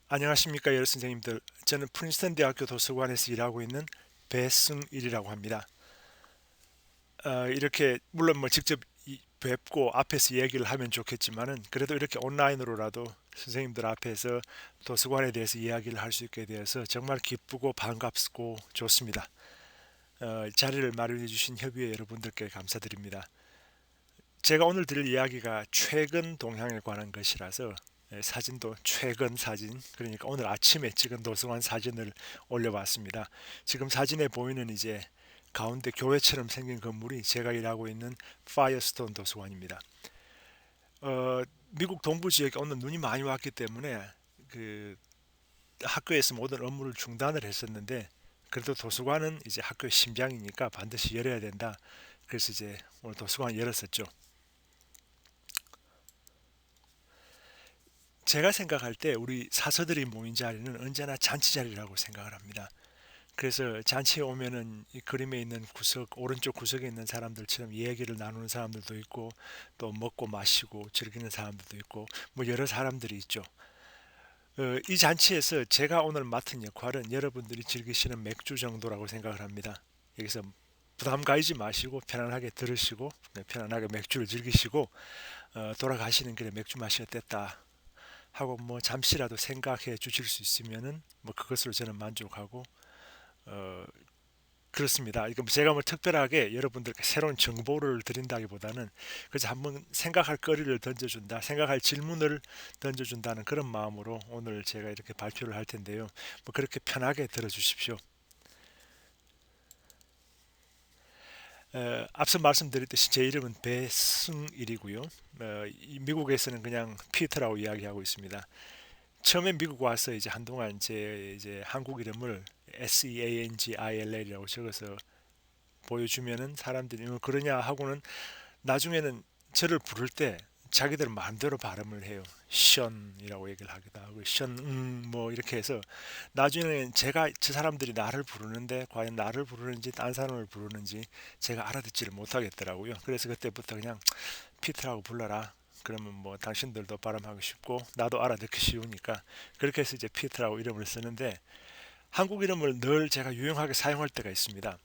안녕하십니까 여러 선생님들. 저는 프린스턴 대학교 도서관에서 일하고 있는 배승일이라고 합니다. 이렇게 물론 뭐 직접 뵙고 앞에서 얘기를 하면 좋겠지만은 그래도 이렇게 온라인으로라도 선생님들 앞에서 도서관에 대해서 이야기를 할 수 있게 되어서 정말 기쁘고 반갑고 좋습니다. 자리를 마련해 주신 협의회 여러분들께 감사드립니다. 제가 오늘 드릴 이야기가 최근 동향에 관한 것이라서 사진도 최근 사진, 그러니까 오늘 아침에 찍은 도서관 사진을 올려봤습니다. 지금 사진에 보이는 이제 가운데 교회처럼 생긴 건물이 제가 일하고 있는 파이어스톤 도서관입니다. 미국 동부 지역에 오늘 눈이 많이 왔기 때문에 그 학교에서 모든 업무를 중단을 했었는데, 그래도 도서관은 이제 학교의 심장이니까 반드시 열어야 된다. 그래서 이제 오늘 도서관 열었었죠. 제가 생각할 때 우리 사서들이 모인 자리는 언제나 잔치 자리라고 생각을 합니다. 그래서 잔치에 오면은 이 그림에 있는 구석, 오른쪽 구석에 있는 사람들처럼 이야기를 나누는 사람들도 있고, 또 먹고 마시고 즐기는 사람들도 있고, 뭐 여러 사람들이 있죠. 이 잔치에서 제가 오늘 맡은 역할은 여러분들이 즐기시는 맥주 정도라고 생각을 합니다. 여기서 부담 가지지 마시고 편안하게 들으시고, 편안하게 맥주를 즐기시고, 돌아가시는 길에 맥주 마시다 됐다 하고 뭐 잠시라도 생각해 주실 수 있으면은 뭐 그것으로 저는 만족하고, 어 그렇습니다. 이거 제가 뭐 특별하게 여러분들께 새로운 정보를 드린다기보다는 그저 한번 생각할 거리를 던져준다, 생각할 질문을 던져준다는 그런 마음으로 오늘 제가 이렇게 발표를 할 텐데요. 뭐 그렇게 편하게 들어주십시오. 앞서 말씀드렸듯이 제 이름은 배승일이고요. 미국에서는 그냥 피터라고 이야기하고 있습니다. 처음에 미국 와서 이제 한동안 제 이제 한국 이름을 SEANGILL이라고 적어서 보여주면은 사람들이 그러냐 하고는 나중에는 저를 부를 때 자기들 마음대로 발음을 해요. 션이라고 얘기를 하기도 하고 션, 뭐 이렇게 해서 나중에는 제가 저 사람들이 나를 부르는데 과연 나를 부르는지 딴 사람을 부르는지 제가 알아듣지를 못하겠더라고요. 그래서 그때부터 그냥 피트라고 불러라. 그러면 뭐 당신들도 발음하기 쉽고 나도 알아듣기 쉬우니까 그렇게 해서 이제 피트라고 이름을 쓰는데, 한국 이름을 늘 제가 유용하게 사용할 때가 있습니다.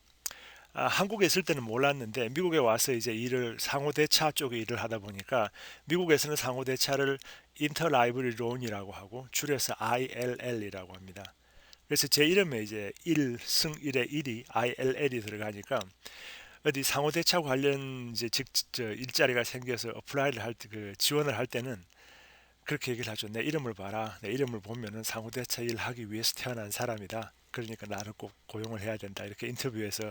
한국에 있을 때는 몰랐는데 미국에 와서 이제 일을 상호대차 쪽에 일을 하다 보니까 미국에서는 상호대차를 인터라이브리 론이라고 하고 줄여서 ILL이라고 합니다. 그래서 제 이름에 이제 일승일의 일이 ILL이 들어가니까 어디 상호대차 관련 이제 일자리가 생겨서 어플라이를 할 때, 그 지원을 할 때는 그렇게 얘기를 하죠. 내 이름을 봐라. 내 이름을 보면은 상호대차 일 하기 위해서 태어난 사람이다. 그러니까 나를 꼭 고용을 해야 된다. 이렇게 인터뷰에서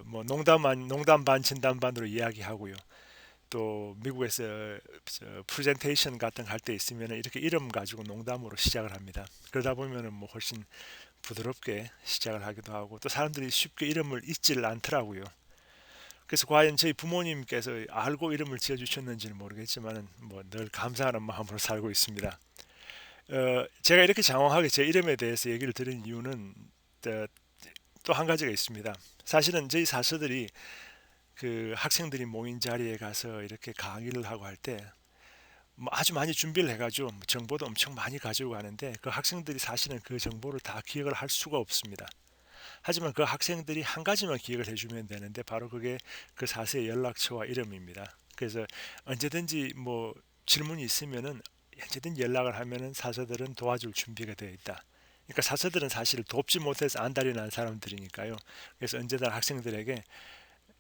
뭐 농담 반 진담 반으로 이야기하고요. 또 미국에서 프레젠테이션 같은 거 할 때 있으면 이렇게 이름 가지고 농담으로 시작을 합니다. 그러다 보면은 뭐 훨씬 부드럽게 시작을 하기도 하고, 또 사람들이 쉽게 이름을 잊지를 않더라고요. 그래서 과연 저희 부모님께서 알고 이름을 지어주셨는지는 모르겠지만 뭐 늘 감사하는 마음으로 살고 있습니다. 제가 이렇게 장황하게 제 이름에 대해서 얘기를 드린 이유는 또 한 가지가 있습니다. 사실은 저희 사서들이 그 학생들이 모인 자리에 가서 이렇게 강의를 하고 할 때 뭐 아주 많이 준비를 해가지고 뭐 정보도 엄청 많이 가지고 가는데 그 학생들이 사실은 그 정보를 다 기억을 할 수가 없습니다. 하지만 그 학생들이 한 가지만 기억을 해주면 되는데 바로 그게 그 사서의 연락처와 이름입니다. 그래서 언제든지 뭐 질문이 있으면은 언제든 연락을 하면은 사서들은 도와줄 준비가 되어 있다. 그러니까 사서들은 사실 돕지 못해서 안달이 난 사람들이니까요. 그래서 언제든 학생들에게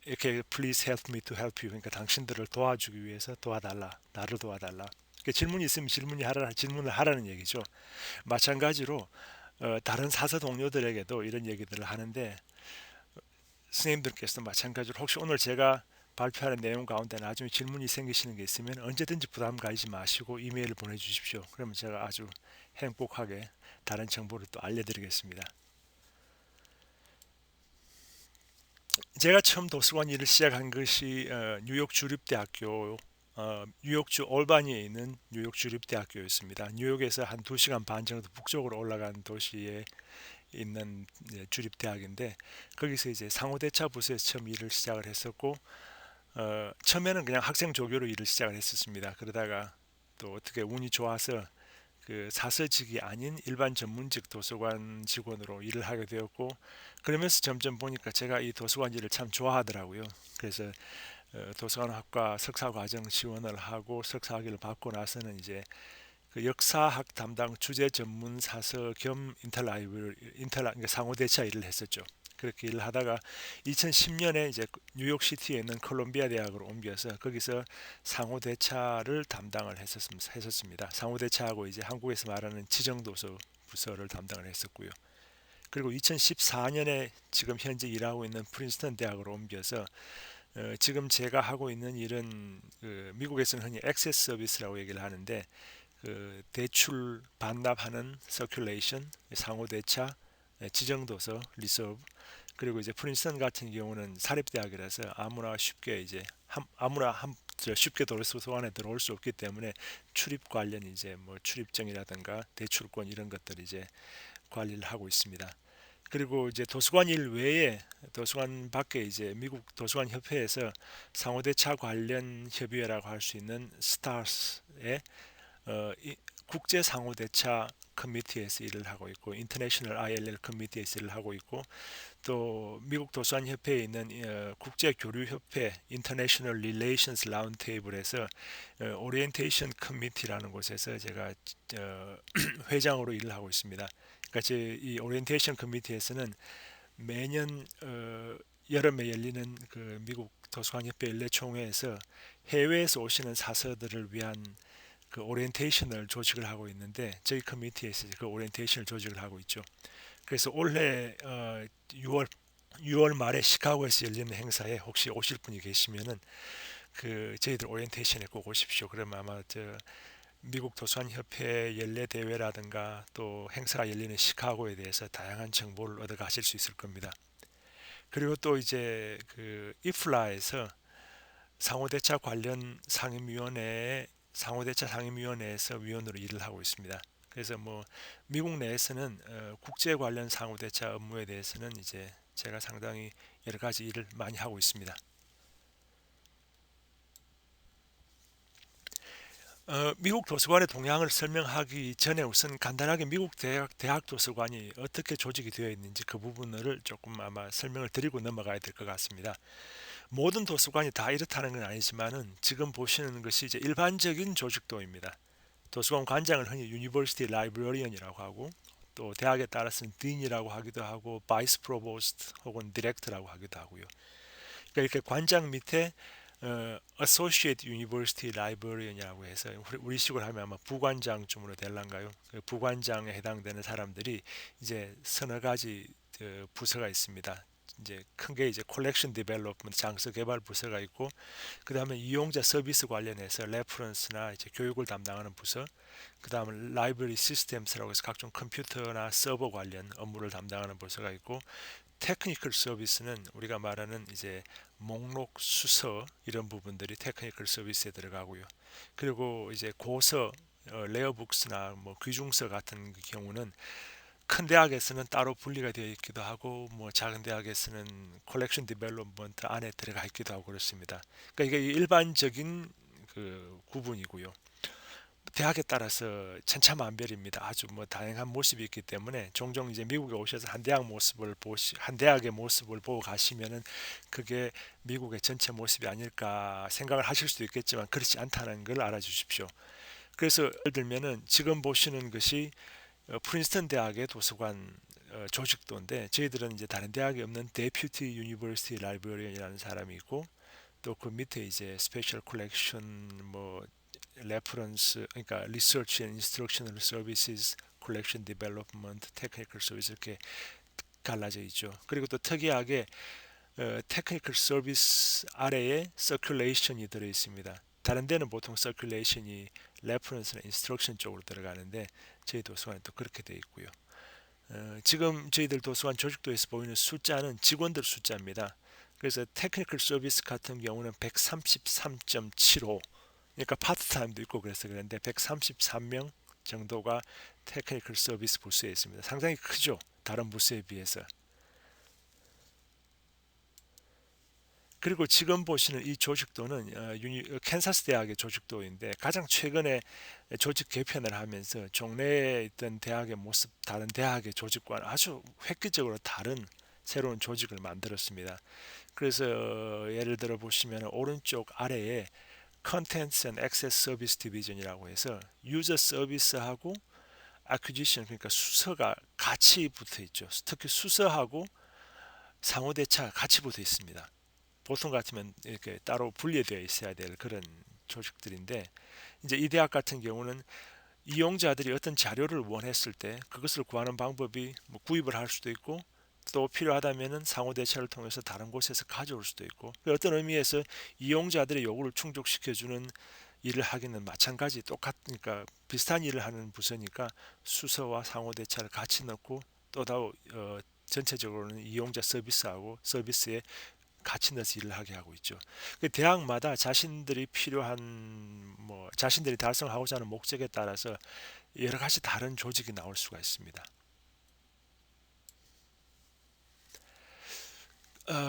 이렇게 please help me to help you, 그러니까 당신들을 도와주기 위해서 도와달라, 나를 도와달라. 그러니까 질문이 있으면 질문을 하라는 얘기죠. 마찬가지로 다른 사서 동료들에게도 이런 얘기들을 하는데, 선생님들께서도 마찬가지로 혹시 오늘 제가 발표하는 내용 가운데 나중에 질문이 생기시는 게 있으면 언제든지 부담 가지지 마시고 이메일을 보내주십시오. 그러면 제가 아주 행복하게 다른 정보를 또 알려드리겠습니다. 제가 처음 도서관 일을 시작한 것이 뉴욕 주립대학교, 뉴욕주 올바니에 있는 뉴욕 주립대학교였습니다. 뉴욕에서 한 2시간 반 정도 북쪽으로 올라간 도시에 있는 주립대학인데, 거기서 이제 상호대차 부서에서 처음 일을 시작을 했었고, 처음에는 그냥 학생 조교로 일을 시작을 했었습니다. 그러다가 또 어떻게 운이 좋아서 그 사서직이 아닌 일반 전문직 도서관 직원으로 일을 하게 되었고, 그러면서 점점 보니까 제가 이 도서관 일을 참 좋아하더라고요. 그래서 도서관학과 석사과정 지원을 하고 석사학위를 받고 나서는 이제 그 역사학 담당 주제 전문 사서 겸 그러니까 상호 대차 일을 했었죠. 그렇게 일을 하다가 2010년에 이제 뉴욕시티에 있는 콜롬비아 대학으로 옮겨서 거기서 상호 대차를 담당을 했었습니다. 상호 대차하고 이제 한국에서 말하는 지정도서 부서를 담당을 했었고요. 그리고 2014년에 지금 현재 일하고 있는 프린스턴 대학으로 옮겨서 지금 제가 하고 있는 일은 그 미국에서는 흔히 액세스 서비스라고 얘기를 하는데 그 대출 반납하는 서큘레이션, 상호 대차, 지정도서, 리서브, 그리고 이제 프린스턴 같은 경우는 사립대학이라서 아무나 쉽게 이제 쉽게 도서관에 들어올 수 없기 때문에 출입 관련 이제 뭐 출입증이라든가 대출권 이런 것들 이제 관리를 하고 있습니다. 그리고 이제 도서관 일 외에 도서관 밖에 이제 미국 도서관 협회에서 상호대차 관련 협의회라고 할 수 있는 스타스의 국제 상호대차 커미티에서 일을 하고 있고 인터내셔널 ILL 커미티에서 일을 하고 있고 또 미국 도서관 협회에 있는 국제 교류 협회 인터내셔널 릴레이션스 라운드 테이블에서 오리엔테이션 커미티라는 곳에서 제가 회장으로 일을 하고 있습니다. 그러니까 이 오리엔테이션 커미티에서는 매년 여름에 열리는 그 미국 도서관 협회 연례 총회에서 해외에서 오시는 사서들을 위한 그 오리엔테이션을 조직을 하고 있는데 저희 커미티에서 그 오리엔테이션을 조직을 하고 있죠. 그래서 올해 6월 말에 시카고에서 열리는 행사에 혹시 오실 분이 계시면은 그 저희들 오리엔테이션에 꼭 오십시오. 그러면 아마 저 미국 도서관 협회 연례 대회라든가 또 행사가 열리는 시카고에 대해서 다양한 정보를 얻어 가실 수 있을 겁니다. 그리고 또 이제 그 이플라에서 상호대차 관련 상호대차 상임위원회에서 위원으로 일을 하고 있습니다. 그래서 뭐 미국 내에서는 국제 관련 상호대차 업무에 대해서는 이제 제가 상당히 여러 가지 일을 많이 하고 있습니다. 미국 도서관의 동향을 설명하기 전에 우선 간단하게 미국 대학 도서관이 어떻게 조직이 되어 있는지 그 부분을 조금 아마 설명을 드리고 넘어가야 될 것 같습니다. 모든 도서관이 다 이렇다는 건 아니지만은 지금 보시는 것이 이제 일반적인 조직도입니다. 도서관 관장을 흔히 유니버시티 라이브러리언이라고 하고 또 대학에 따라서는 딘이라고 하기도 하고 바이스 프로보스트 혹은 디렉터라고 하기도 하고요. 그러니까 이렇게 관장 밑에 Associate University Librarian이라고 해서 우리식으로 하면 아마 부관장쯤으로 될란가요? 그 부관장에 해당되는 사람들이 이제 서너 가지 부서가 있습니다. 이제 큰 게 이제 컬렉션 디벨롭먼트 장서 개발 부서가 있고 그다음에 이용자 서비스 관련해서 레퍼런스나 이제 교육을 담당하는 부서, 그다음에 라이브러리 시스템스라고 해서 각종 컴퓨터나 서버 관련 업무를 담당하는 부서가 있고 테크니컬 서비스는 우리가 말하는 이제 목록 수서 이런 부분들이 테크니컬 서비스에 들어가고요. 그리고 이제 고서 레어북스나 뭐 귀중서 같은 경우는 큰 대학에서는 따로 분리가 되어 있기도 하고 뭐 작은 대학에서는 컬렉션 디벨롭먼트 안에 들어가 있기도 하고 그렇습니다. 그러니까 이게 일반적인 그 구분이고요. 대학에 따라서 천차만별입니다. 아주 뭐 다양한 모습이 있기 때문에 종종 이제 미국에 오셔서 한 대학의 모습을 보고 가시면은 그게 미국의 전체 모습이 아닐까 생각을 하실 수도 있겠지만 그렇지 않다는 걸 알아주십시오. 그래서 예를 들면은 지금 보시는 것이 프린스턴 대학의 도서관 조직도인데 저희들은 이제 다른 대학에 없는 데퓨티 유니버시티 라이브러리언이라는 사람이 있고 또 그 밑에 이제 스페셜 컬렉션 뭐 레퍼런스 그러니까 리서치 앤 인스트럭셔널 서비스 컬렉션 디벨롭먼트 테크니컬 서비스 이렇게 갈라져 있죠. 그리고 또 특이하게 테크니컬 서비스 아래에 서큘레이션이 들어 있습니다. 다른 데는 보통 서큘레이션이 레퍼런스나 인스트럭션 쪽으로 들어가는데 저희 도서관은 또 그렇게 되어 있고요. 지금 저희들 도서관 조직도에서 보이는 숫자는 직원들 숫자입니다. 그래서 테크니컬 서비스 같은 경우는 133.75 그러니까 파트타임도 있고 그래서 그런데 133명 정도가 테크니컬 서비스 부서에 있습니다. 상당히 크죠. 다른 부서에 비해서. 그리고 지금 보시는 이 조직도는 캔사스 대학의 조직도인데 가장 최근에 조직 개편을 하면서 종래에 있던 대학의 모습, 다른 대학의 조직과 아주 획기적으로 다른 새로운 조직을 만들었습니다. 그래서 예를 들어 보시면 오른쪽 아래에 Contents and Access Service Division이라고 해서 유저 서비스하고 acquisition, 그러니까 수서가 같이 붙어 있죠. 특히 수서하고 상호 대차가 같이 붙어 있습니다. 보통 같으면 이렇게 따로 분리되어 있어야 될 그런 조직들인데, 이제 이 대학 같은 경우는 이용자들이 어떤 자료를 원했을 때 그것을 구하는 방법이 뭐 구입을 할 수도 있고, 또 필요하다면은 상호 대체를 통해서 다른 곳에서 가져올 수도 있고, 어떤 의미에서 이용자들의 요구를 충족시켜주는 일을 하기는 마찬가지, 똑같으니까 비슷한 일을 하는 부서니까 수서와 상호 대체를 같이 넣고, 또다시 전체적으로는 이용자 서비스하고 서비스에 같이 넣어서 일을 하게 하고 있죠. 그 대학마다 자신들이 필요한 뭐 자신들이 달성하고자 하는 목적에 따라서 여러 가지 다른 조직이 나올 수가 있습니다.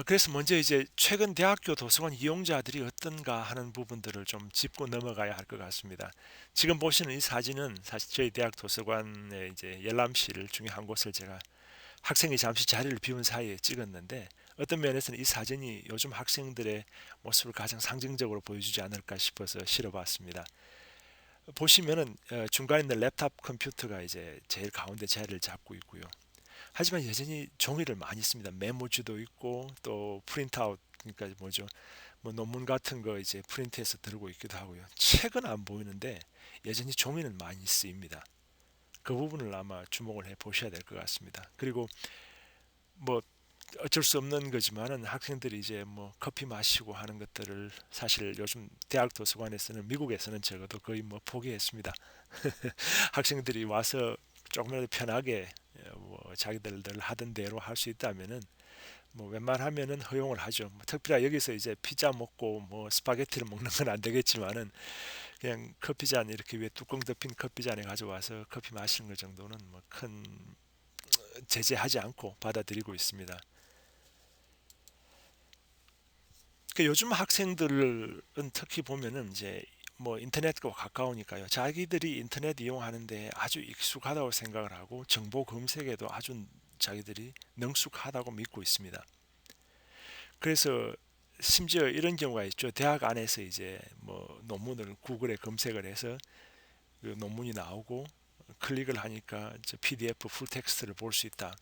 그래서 먼저 이제 최근 대학교 도서관 이용자들이 어떤가 하는 부분들을 좀 짚고 넘어가야 할 것 같습니다. 지금 보시는 이 사진은 사실 저희 대학 도서관의 이제 열람실 중에 한 곳을 제가 학생이 잠시 자리를 비운 사이에 찍었는데, 어떤 면에서는 이 사진이 요즘 학생들의 모습을 가장 상징적으로 보여주지 않을까 싶어서 실어봤습니다. 보시면은 중간에 있는 랩탑 컴퓨터가 이제 제일 가운데 자리를 잡고 있고요. 하지만 여전히 종이를 많이 씁니다. 메모지도 있고 또 프린트아웃, 그러니까 뭐죠? 뭐 논문 같은 거 이제 프린트해서 들고 있기도 하고요. 책은 안 보이는데 여전히 종이는 많이 쓰입니다. 그 부분을 아마 주목을 해 보셔야 될 것 같습니다. 그리고 뭐 어쩔 수 없는 거지만은 학생들이 이제 뭐 커피 마시고 하는 것들을 사실 요즘 대학 도서관에서는, 미국에서는 적어도 거의 뭐 포기했습니다. 학생들이 와서 조금이라도 편하게 뭐 자기들 하던 대로 할 수 있다면은 뭐 웬만하면은 허용을 하죠. 뭐 특별히 여기서 이제 피자 먹고 뭐 스파게티를 먹는 건 안 되겠지만은 그냥 커피잔, 이렇게 위에 뚜껑 덮인 커피잔에 가져와서 커피 마시는 것 정도는 뭐 큰 제재하지 않고 받아들이고 있습니다. 그 요즘 학생들은 특히 보면은 이제 뭐 인터넷과 가까우니까요. 자기들이 인터넷 이용하는데 아주 익숙하다고 생각을 하고 정보 검색에도 아주 자기들이 능숙하다고 믿고 있습니다. 그래서 심지어 이런 경우가 있죠. 대학 안에서 이제 뭐 논문을 구글에 검색을 해서 그 논문이 나오고 클릭을 하니까 PDF 풀 텍스트를 볼 수 있다.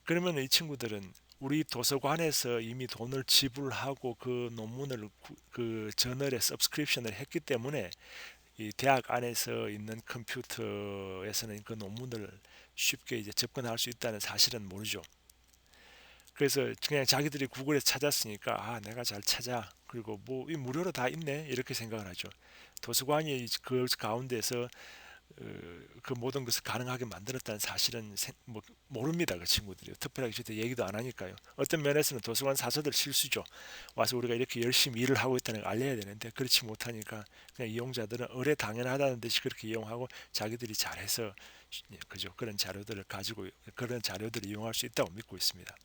그러면 이 친구들은 우리 도서관에서 이미 돈을 지불하고 그 논문을 그 저널에 서브스크립션을 했기 때문에 이 대학 안에서 있는 컴퓨터에서는 그 논문을 쉽게 이제 접근할 수 있다는 사실은 모르죠. 그래서 그냥 자기들이 구글에서 찾았으니까 아 내가 잘 찾아, 그리고 뭐 이 무료로 다 있네 이렇게 생각을 하죠. 도서관이 그 가운데서 그 모든 것을 가능하게 만들었다는 사실은 뭐 모릅니다. 그 친구들이 특별하게 저한테 얘기도 안 하니까요. 어떤 면에서는 도서관 사서들 실수죠. 와서 우리가 이렇게 열심히 일을 하고 있다는 걸 알려야 되는데 그렇지 못하니까 그냥 이용자들은 의례 당연하다는 듯이 그렇게 이용하고 자기들이 잘해서 그죠, 그런 자료들을 가지고 그런 자료들을 이용할 수 있다고 믿고 있습니다.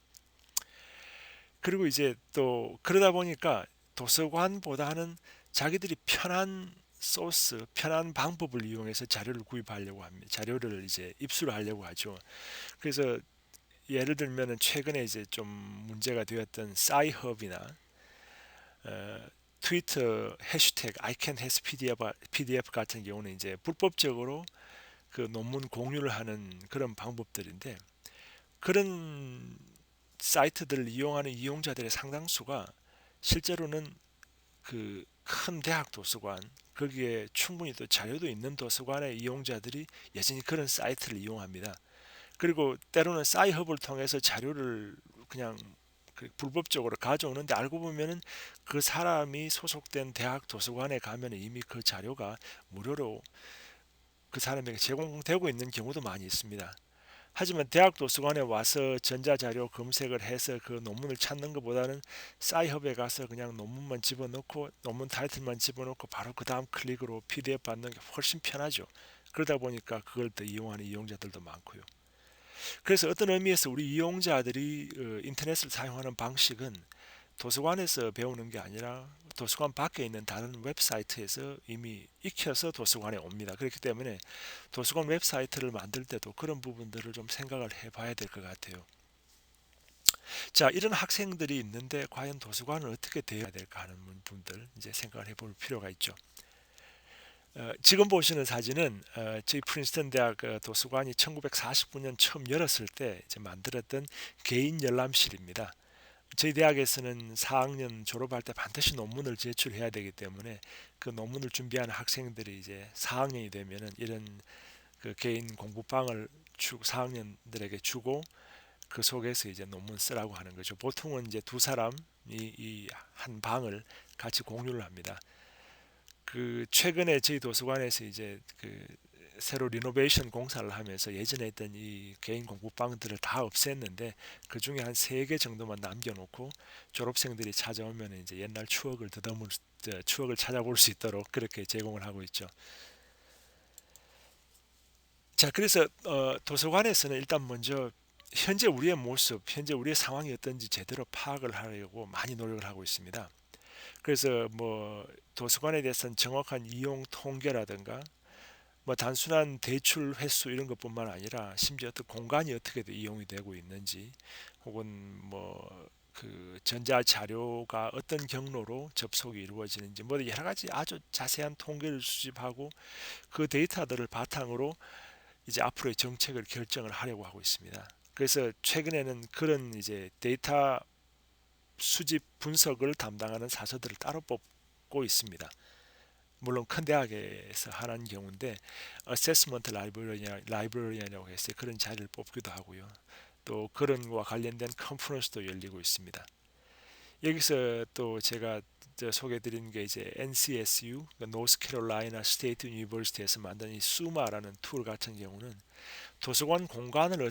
그리고 이제 또 그러다 보니까 도서관보다는 자기들이 편한 소스, 편한 방법을 이용해서 자료를 구입하려고 합니다. 자료를 이제 입수를 하려고 하죠. 그래서 예를 들면은 최근에 이제 좀 문제가 되었던 싸이헙이나 트위터 해시태그 I can has PDF 같은 경우는 이제 불법적으로 그 논문 공유를 하는 그런 방법들인데, 그런 사이트들을 이용하는 이용자들의 상당수가 실제로는 그 큰 대학 도서관, 거기에 충분히 또 자료도 있는 도서관의 이용자들이 여전히 그런 사이트를 이용합니다. 그리고 때로는 사이허브를 통해서 자료를 그냥 그 불법적으로 가져오는데 알고 보면은 그 사람이 소속된 대학 도서관에 가면 이미 그 자료가 무료로 그 사람에게 제공되고 있는 경우도 많이 있습니다. 하지만 대학 도서관에 와서 전자자료 검색을 해서 그 논문을 찾는 것보다는 싸이헙에 가서 그냥 논문만 집어넣고 논문 타이틀만 집어넣고 바로 그 다음 클릭으로 PDF 받는 게 훨씬 편하죠. 그러다 보니까 그걸 더 이용하는 이용자들도 많고요. 그래서 어떤 의미에서 우리 이용자들이 인터넷을 사용하는 방식은 도서관에서 배우는 게 아니라 도서관 밖에 있는 다른 웹사이트에서 이미 익혀서 도서관에 옵니다. 그렇기 때문에 도서관 웹사이트를 만들 때도 그런 부분들을 좀 생각을 해봐야 될 것 같아요. 자, 이런 학생들이 있는데 과연 도서관을 어떻게 대해야 될까 하는 분들 이제 생각을 해볼 필요가 있죠. 지금 보시는 사진은 저희 프린스턴 대학 도서관이 1949년 처음 열었을 때 이제 만들었던 개인 열람실입니다. 저희 대학에서는 4학년 졸업할 때 반드시 논문을 제출해야 되기 때문에 그 논문을 준비하는 학생들이 이제 4학년이 되면은 이런 그 개인 공부방을 4학년들에게 주고 그 속에서 이제 논문 쓰라고 하는 거죠. 보통은 이제 두 사람이 이 한 방을 같이 공유를 합니다. 그 최근에 저희 도서관에서 이제 그 새로 리노베이션 공사를 하면서 예전에 있던 이 개인 공부방들을 다 없앴는데 그 중에 한 세 개 정도만 남겨놓고 졸업생들이 찾아오면 이제 옛날 추억을 추억을 찾아볼 수 있도록 그렇게 제공을 하고 있죠. 자, 그래서 도서관에서는 일단 먼저 현재 우리의 모습, 현재 우리의 상황이 어떤지 제대로 파악을 하려고 많이 노력을 하고 있습니다. 그래서 뭐 도서관에 대해서는 정확한 이용 통계라든가 뭐 단순한 대출 횟수 이런 것뿐만 아니라 심지어 어떤 공간이 어떻게 이용이 되고 있는지 혹은 뭐 그 전자 자료가 어떤 경로로 접속이 이루어지는지 뭐 여러 가지 아주 자세한 통계를 수집하고 그 데이터들을 바탕으로 이제 앞으로의 정책을 결정을 하려고 하고 있습니다. 그래서 최근에는 그런 이제 데이터 수집 분석을 담당하는 사서들을 따로 뽑고 있습니다. 물론 큰 대학에서 하는 경우인데 어세스먼트 라이브러리라고 해서 그런 자리를 뽑기도 하고요. 또 그런 거와 관련된 컨퍼런스도 열리고 있습니다. 여기서 또 제가 소개드린 게 이제 NCSU, 노스캐롤라이나 스테이트 유니버시티에서 만든 이 수마라는 툴 같은 경우는 도서관 공간이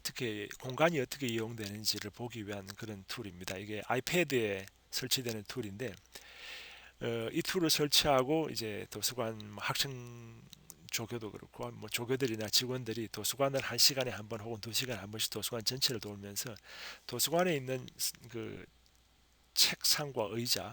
어떻게 이용되는지를 보기 위한 그런 툴입니다. 이게 아이패드에 설치되는 툴인데 이 툴을 설치하고 이제 도서관 학생 조교도 그렇고 뭐 조교들이나 직원들이 도서관을 한 시간에 한 번 혹은 두 시간에 한 번씩 도서관 전체를 돌면서 도서관에 있는 그 책상과 의자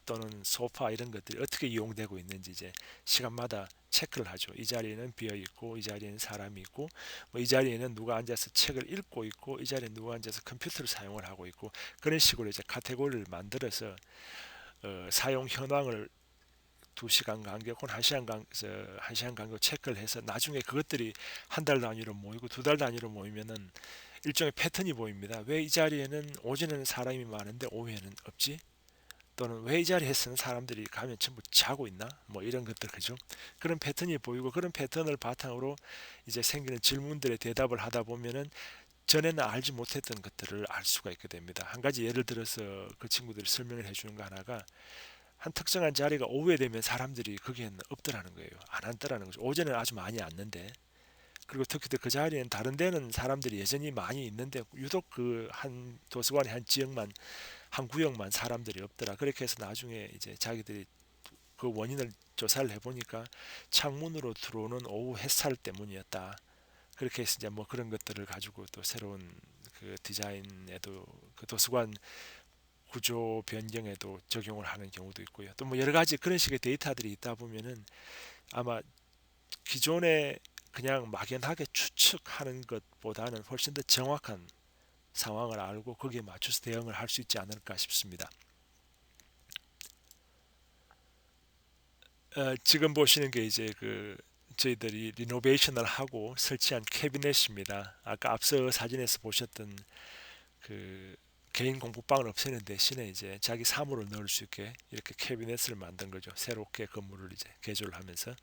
또는 소파 이런 것들이 어떻게 이용되고 있는지 이제 시간마다 체크를 하죠. 이 자리에는 비어 있고 이 자리에는 사람이 있고 뭐 이 자리에는 누가 앉아서 책을 읽고 있고 이 자리에 누가 앉아서 컴퓨터를 사용을 하고 있고 그런 식으로 이제 카테고리를 만들어서 사용 현황을 2시간 간격 혹은 1시간 간격 체크를 해서 나중에 그것들이 한 달 단위로 모이고 두 달 단위로 모이면은 일종의 패턴이 보입니다. 왜 이 자리에는 오전에는 사람이 많은데 오후에는 없지? 또는 왜 이 자리에서는 사람들이 가면 전부 자고 있나? 뭐 이런 것들 그죠? 그런 패턴이 보이고 그런 패턴을 바탕으로 이제 생기는 질문들에 대답을 하다 보면은 전에는 알지 못했던 것들을 알 수가 있게 됩니다. 한 가지 예를 들어서 그 친구들이 설명을 해주는 거 하나가 한 특정한 자리가 오후에 되면 사람들이 거기에는 없더라는 거예요. 안 앉더라는 거죠. 오전에는 아주 많이 앉는데 그리고 특히 그 자리에는 다른 데는 사람들이 여전히 많이 있는데 유독 그 한 도서관의 한 지역만 한 구역만 사람들이 없더라. 그렇게 해서 나중에 이제 자기들이 그 원인을 조사를 해보니까 창문으로 들어오는 오후 햇살 때문이었다. 그렇게 해서 이제 뭐 그런 것들을 가지고 또 새로운 그 디자인에도 그 도서관 구조 변경에도 적용을 하는 경우도 있고요. 또 뭐 여러 가지 그런 식의 데이터들이 있다 보면은 아마 기존에 그냥 막연하게 추측하는 것보다는 훨씬 더 정확한 상황을 알고 거기에 맞춰서 대응을 할 수 있지 않을까 싶습니다. 지금 보시는 게 이제 그 저희들이 리노베이션을 하고 설치한 캐비넷입니다. 아까 앞서 사진에서 보셨던 그 개인 공부방을 없애는 대신에 이제 자기 사물을 넣을 수 있게 이렇게 캐비넷을 만든 거죠. 새롭게 건물을 이제 개조를 하면서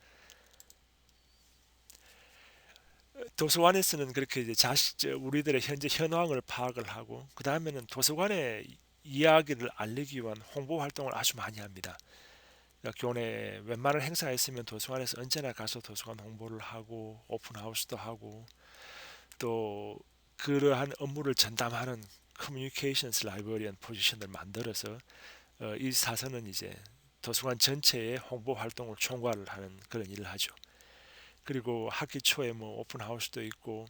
도서관에서는 그렇게 이제 우리들의 현재 현황을 파악을 하고 그 다음에는 도서관의 이야기를 알리기 위한 홍보 활동을 아주 많이 합니다. 그러니까 교내 웬만한 행사가 있으면 도서관에서 언제나 가서 도서관 홍보를 하고 오픈하우스도 하고 또 그러한 업무를 전담하는 커뮤니케이션스 라이브러리안 포지션을 만들어서 이 사서는 이제 도서관 전체의 홍보 활동을 총괄을 하는 그런 일을 하죠. 그리고 학기 초에 뭐 오픈하우스도 있고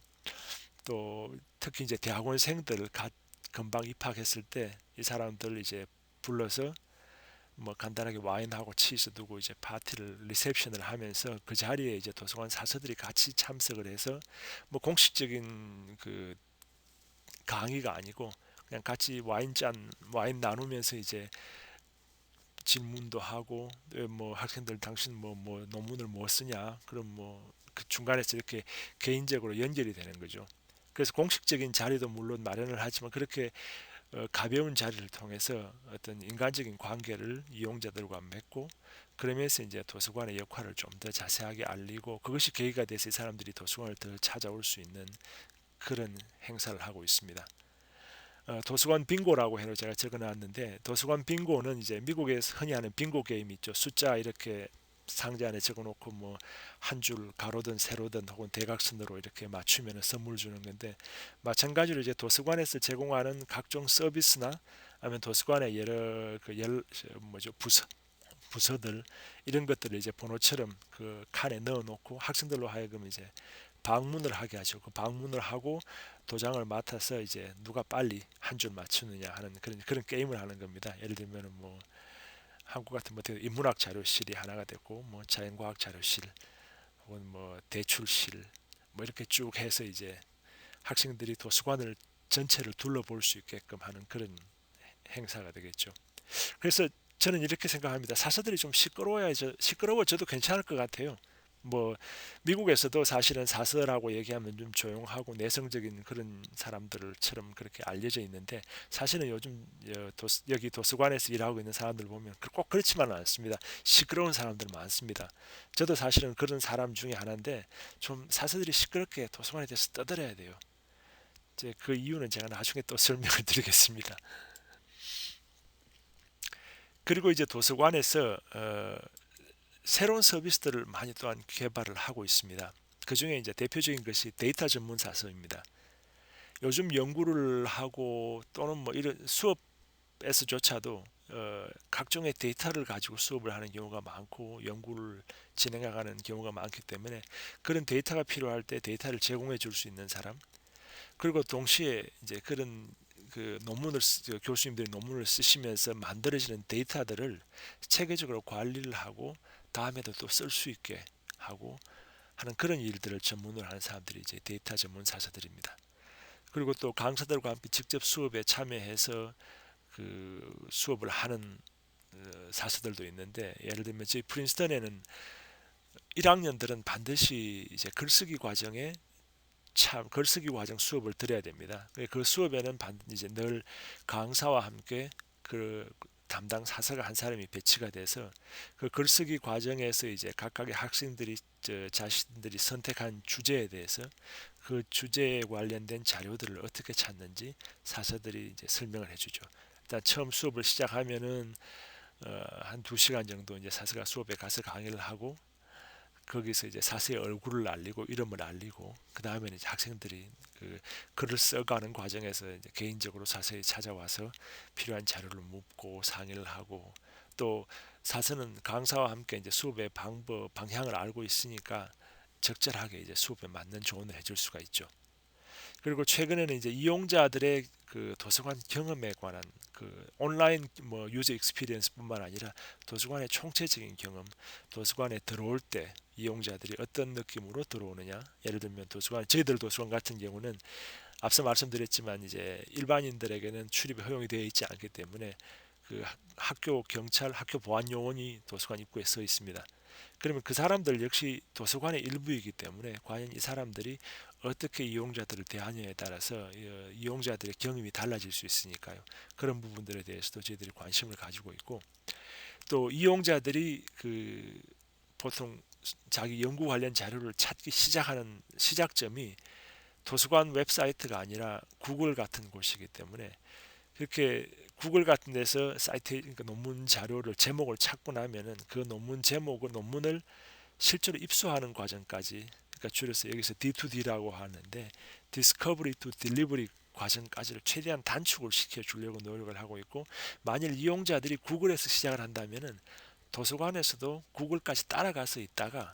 또 특히 이제 대학원생들 금방 입학했을 때 이 사람들 이제 불러서 뭐 간단하게 와인하고 치즈 두고 이제 파티를 리셉션을 하면서 그 자리에 이제 도서관 사서들이 같이 참석을 해서 뭐 공식적인 그 강의가 아니고 그냥 같이 와인 나누면서 이제 질문도 하고 뭐 학생들 당신 뭐 논문을 뭐 쓰냐 그럼 뭐 그 중간에서 이렇게 개인적으로 연결이 되는 거죠. 그래서 공식적인 자리도 물론 마련을 하지만 그렇게 가벼운 자리를 통해서 어떤 인간적인 관계를 이용자들과 맺고 그러면서 이제 도서관의 역할을 좀 더 자세하게 알리고 그것이 계기가 돼서 이 사람들이 도서관을 더 찾아올 수 있는 그런 행사를 하고 있습니다. 도서관 빙고라고 해서 제가 적어놨는데 도서관 빙고는 이제 미국에서 흔히 하는 빙고 게임 있죠. 숫자 이렇게 상자 안에 적어놓고 뭐 한 줄 가로든 세로든 혹은 대각선으로 이렇게 맞추면 선물 주는 건데 마찬가지로 이제 도서관에서 제공하는 각종 서비스나 아니면 도서관의 여러 뭐죠 부서들 이런 것들을 이제 번호처럼 그 칸에 넣어놓고 학생들로 하여금 이제 방문을 하게 하죠. 그 방문을 하고 도장을 맡아서 이제 누가 빨리 한 줄 맞추느냐 하는 그런 게임을 하는 겁니다. 예를 들면 뭐 한국 같은 뭐 인문학 자료실이 하나가 되고 뭐 자연과학 자료실 혹은 뭐 대출실 뭐 이렇게 쭉 해서 이제 학생들이 도서관을 전체를 둘러볼 수 있게끔 하는 그런 행사가 되겠죠. 그래서 저는 이렇게 생각합니다. 사서들이 좀 시끄러워져도 괜찮을 것 같아요. 뭐 미국에서도 사실은 사서라고 얘기하면 좀 조용하고 내성적인 그런 사람들처럼 그렇게 알려져 있는데 사실은 요즘 여기 도서관에서 일하고 있는 사람들 보면 꼭 그렇지만은 않습니다. 시끄러운 사람들 많습니다. 저도 사실은 그런 사람 중에 하나인데 좀 사서들이 시끄럽게 도서관에 대해서 떠들어야 돼요. 이제 그 이유는 제가 나중에 또 설명을 드리겠습니다. 그리고 이제 도서관에서 새로운 서비스들을 많이 또한 개발을 하고 있습니다. 그 중에 이제 대표적인 것이 데이터 전문 사서입니다. 요즘 연구를 하고 또는 뭐 이런 수업에서조차도 각종의 데이터를 가지고 수업을 하는 경우가 많고 연구를 진행하는 경우가 많기 때문에 그런 데이터가 필요할 때 데이터를 제공해 줄 수 있는 사람 그리고 동시에 이제 그런 교수님들이 논문을 쓰시면서 만들어지는 데이터들을 체계적으로 관리를 하고 다음에도 또 쓸 수 있게 하고 하는 그런 일들을 전문으로 하는 사람들이 이제 데이터 전문 사서들입니다. 그리고 또 강사들과 함께 직접 수업에 참여해서 그 수업을 하는 사서들도 있는데 예를 들면 저희 프린스턴에는 1학년들은 반드시 이제 글쓰기 과정 수업을 들어야 됩니다. 그 수업에는 이제 늘 강사와 함께 그 담당 사서가 한 사람이 배치가 돼서 그 글쓰기 과정에서 이제 각각의 학생들이 자신들이 선택한 주제에 대해서 그 주제에 관련된 자료들을 어떻게 찾는지 사서들이 이제 설명을 해주죠. 일단 처음 수업을 시작하면은 한 2시간 정도 이제 사서가 수업에 가서 강의를 하고 거기서 이제 사서의 얼굴을 알리고 이름을 알리고 그 다음에는 이제 학생들이 그 글을 써가는 과정에서 이제 개인적으로 사서에 찾아와서 필요한 자료를 묻고 상의를 하고 또 사서는 강사와 함께 이제 수업의 방향을 알고 있으니까 적절하게 이제 수업에 맞는 조언을 해줄 수가 있죠. 그리고 최근에는 이제 이용자들의 그 도서관 경험에 관한 그 온라인 뭐 유저 익스피리언스뿐만 아니라 도서관의 총체적인 경험, 도서관에 들어올 때 이용자들이 어떤 느낌으로 들어오느냐. 예를 들면 저희들 도서관 같은 경우는 앞서 말씀드렸지만 이제 일반인들에게는 출입이 허용이 되어 있지 않기 때문에 그 학교 경찰, 학교 보안 요원이 도서관 입구에 서 있습니다. 그러면 그 사람들 역시 도서관의 일부이기 때문에 과연 이 사람들이 어떻게 이용자들을 대하느냐에 따라서 이용자들의 경험이 달라질 수 있으니까요. 그런 부분들에 대해서도 저희들이 관심을 가지고 있고 또 이용자들이 그 보통 자기 연구 관련 자료를 찾기 시작하는 시작점이 도서관 웹사이트가 아니라 구글 같은 곳이기 때문에 그렇게 구글 같은 데서 그러니까 논문 자료를 제목을 찾고 나면은 그 논문을 실제로 입수하는 과정까지 그러니까 줄여서 여기서 D2D라고 하는데 Discovery to Delivery 과정까지를 최대한 단축을 시켜 주려고 노력을 하고 있고 만일 이용자들이 구글에서 시작을 한다면은 도서관에서도 구글까지 따라가서 있다가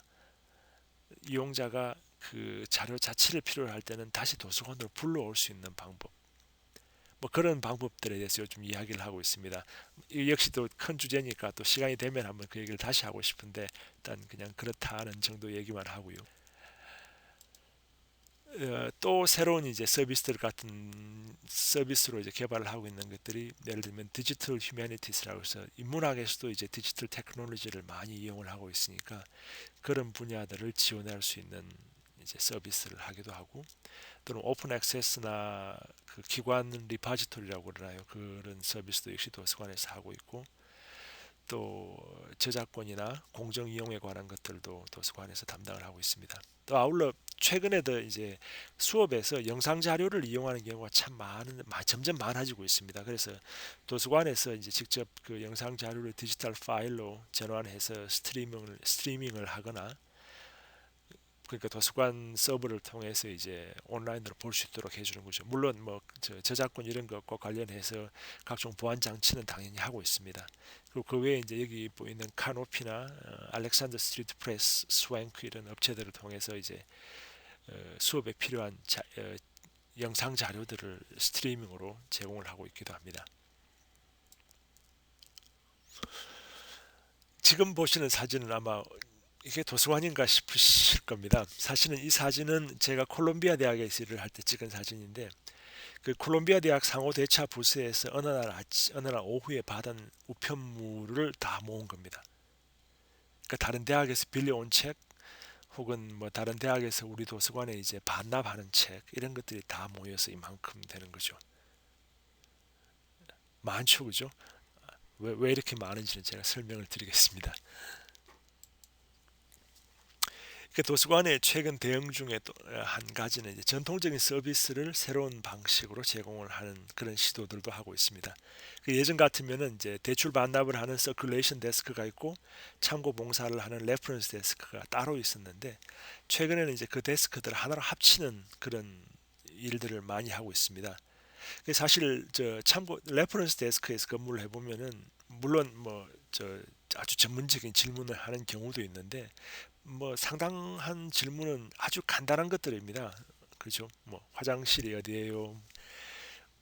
이용자가 그 자료 자체를 필요로 할 때는 다시 도서관으로 불러올 수 있는 방법 뭐 그런 방법들에 대해서 요즘 이야기를 하고 있습니다. 이 역시 또 큰 주제니까 또 시간이 되면 한번 그 얘기를 다시 하고 싶은데 일단 그냥 그렇다는 정도 얘기만 하고요. 또 새로운 이제 서비스들 같은 서비스로 이제 개발을 하고 있는 것들이 예를 들면 디지털 휴머니티스라고 해서 인문학에서도 이제 디지털 테크놀로지를 많이 이용을 하고 있으니까 그런 분야들을 지원할 수 있는 이제 서비스를 하기도 하고 또는 오픈 액세스나 그 기관 리파지토리라고 그러나요? 그런 서비스도 역시 도서관에서 하고 있고 또 저작권이나 공정 이용에 관한 것들도 도서관에서 담당을 하고 있습니다. 또 아울러 최근에도 이제 수업에서 영상 자료를 이용하는 경우가 참 점점 많아지고 있습니다. 그래서 도서관에서 이제 직접 그 영상 자료를 디지털 파일로 전환해서 스트리밍을 하거나 그러니까 도서관 서버를 통해서 이제 온라인으로 볼 수 있도록 해주는 거죠. 물론 뭐 저작권 이런 것과 관련해서 각종 보안 장치는 당연히 하고 있습니다. 그리고 그 외에 이제 여기 보이는 카노피나 알렉산더 스트리트 프레스, 스웩 이런 업체들을 통해서 이제 수업에 필요한 영상 자료들을 스트리밍으로 제공을 하고 있기도 합니다. 지금 보시는 사진은 아마 이게 도서관인가 싶으실 겁니다. 사실은 이 사진은 제가 콜롬비아 대학에서 일을 할 때 찍은 사진인데 그 콜롬비아 대학 상호대차 부서에서 어느 날 오후에 받은 우편물을 다 모은 겁니다. 그러니까 다른 대학에서 빌려온 책 혹은 뭐 다른 대학에서 우리 도서관에 이제 반납하는 책 이런 것들이 다 모여서 이만큼 되는 거죠. 많죠, 그죠? 왜 이렇게 많은지는 제가 설명을 드리겠습니다. 그 도서관의 최근 대응 중에 또 한 가지는 이제 전통적인 서비스를 새로운 방식으로 제공을 하는 그런 시도들도 하고 있습니다. 그 예전 같으면은 이제 대출 반납을 하는 서큘레이션 데스크가 있고 참고 봉사를 하는 레퍼런스 데스크가 따로 있었는데 최근에는 이제 그 데스크들을 하나로 합치는 그런 일들을 많이 하고 있습니다. 사실 저 참고 레퍼런스 데스크에서 근무를 해보면은 물론 뭐 저 아주 전문적인 질문을 하는 경우도 있는데 뭐 상당한 질문은 아주 간단한 것들입니다. 그죠? 뭐 화장실이 어디예요?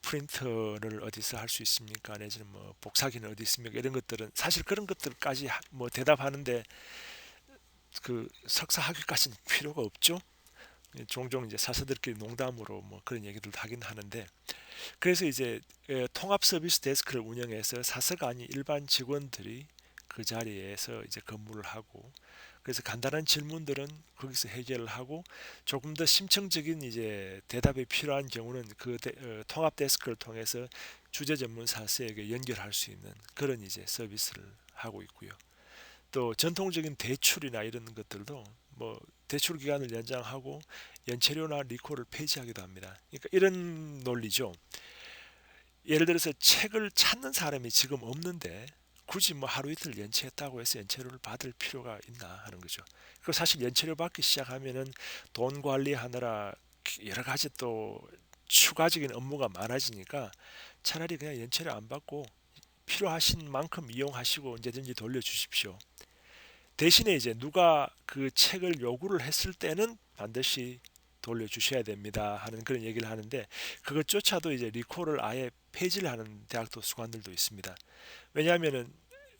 프린터를 어디서 할 수 있습니까? 내지는 뭐 복사기는 어디 있습니까? 이런 것들은 사실 그런 것들까지 뭐 대답하는데 그 석사 학위까지는 필요가 없죠. 종종 이제 사서들끼리 농담으로 뭐 그런 얘기들 하긴 하는데 그래서 이제 통합 서비스 데스크를 운영해서 사서가 아닌 일반 직원들이 그 자리에서 이제 근무를 하고 그래서 간단한 질문들은 거기서 해결을 하고 조금 더 심층적인 이제 대답이 필요한 경우는 통합 데스크를 통해서 주재 전문 사서에게 연결할 수 있는 그런 이제 서비스를 하고 있고요. 또 전통적인 대출이나 이런 것들도 뭐 대출 기간을 연장하고 연체료나 리콜을 폐지하기도 합니다. 그러니까 이런 논리죠. 예를 들어서 책을 찾는 사람이 지금 없는데 굳이 뭐 하루 이틀 연체했다고 해서 연체료를 받을 필요가 있나 하는 거죠. 그 사실 연체료 받기 시작하면은 돈 관리하느라 여러 가지 또 추가적인 업무가 많아지니까 차라리 그냥 연체료 안 받고 필요하신 만큼 이용하시고 언제든지 돌려주십시오. 대신에 이제 누가 그 책을 요구를 했을 때는 반드시 돌려주셔야 됩니다 하는 그런 얘기를 하는데 그것조차도 이제 리콜을 아예 폐지를 하는 대학 도서관들도 있습니다. 왜냐하면은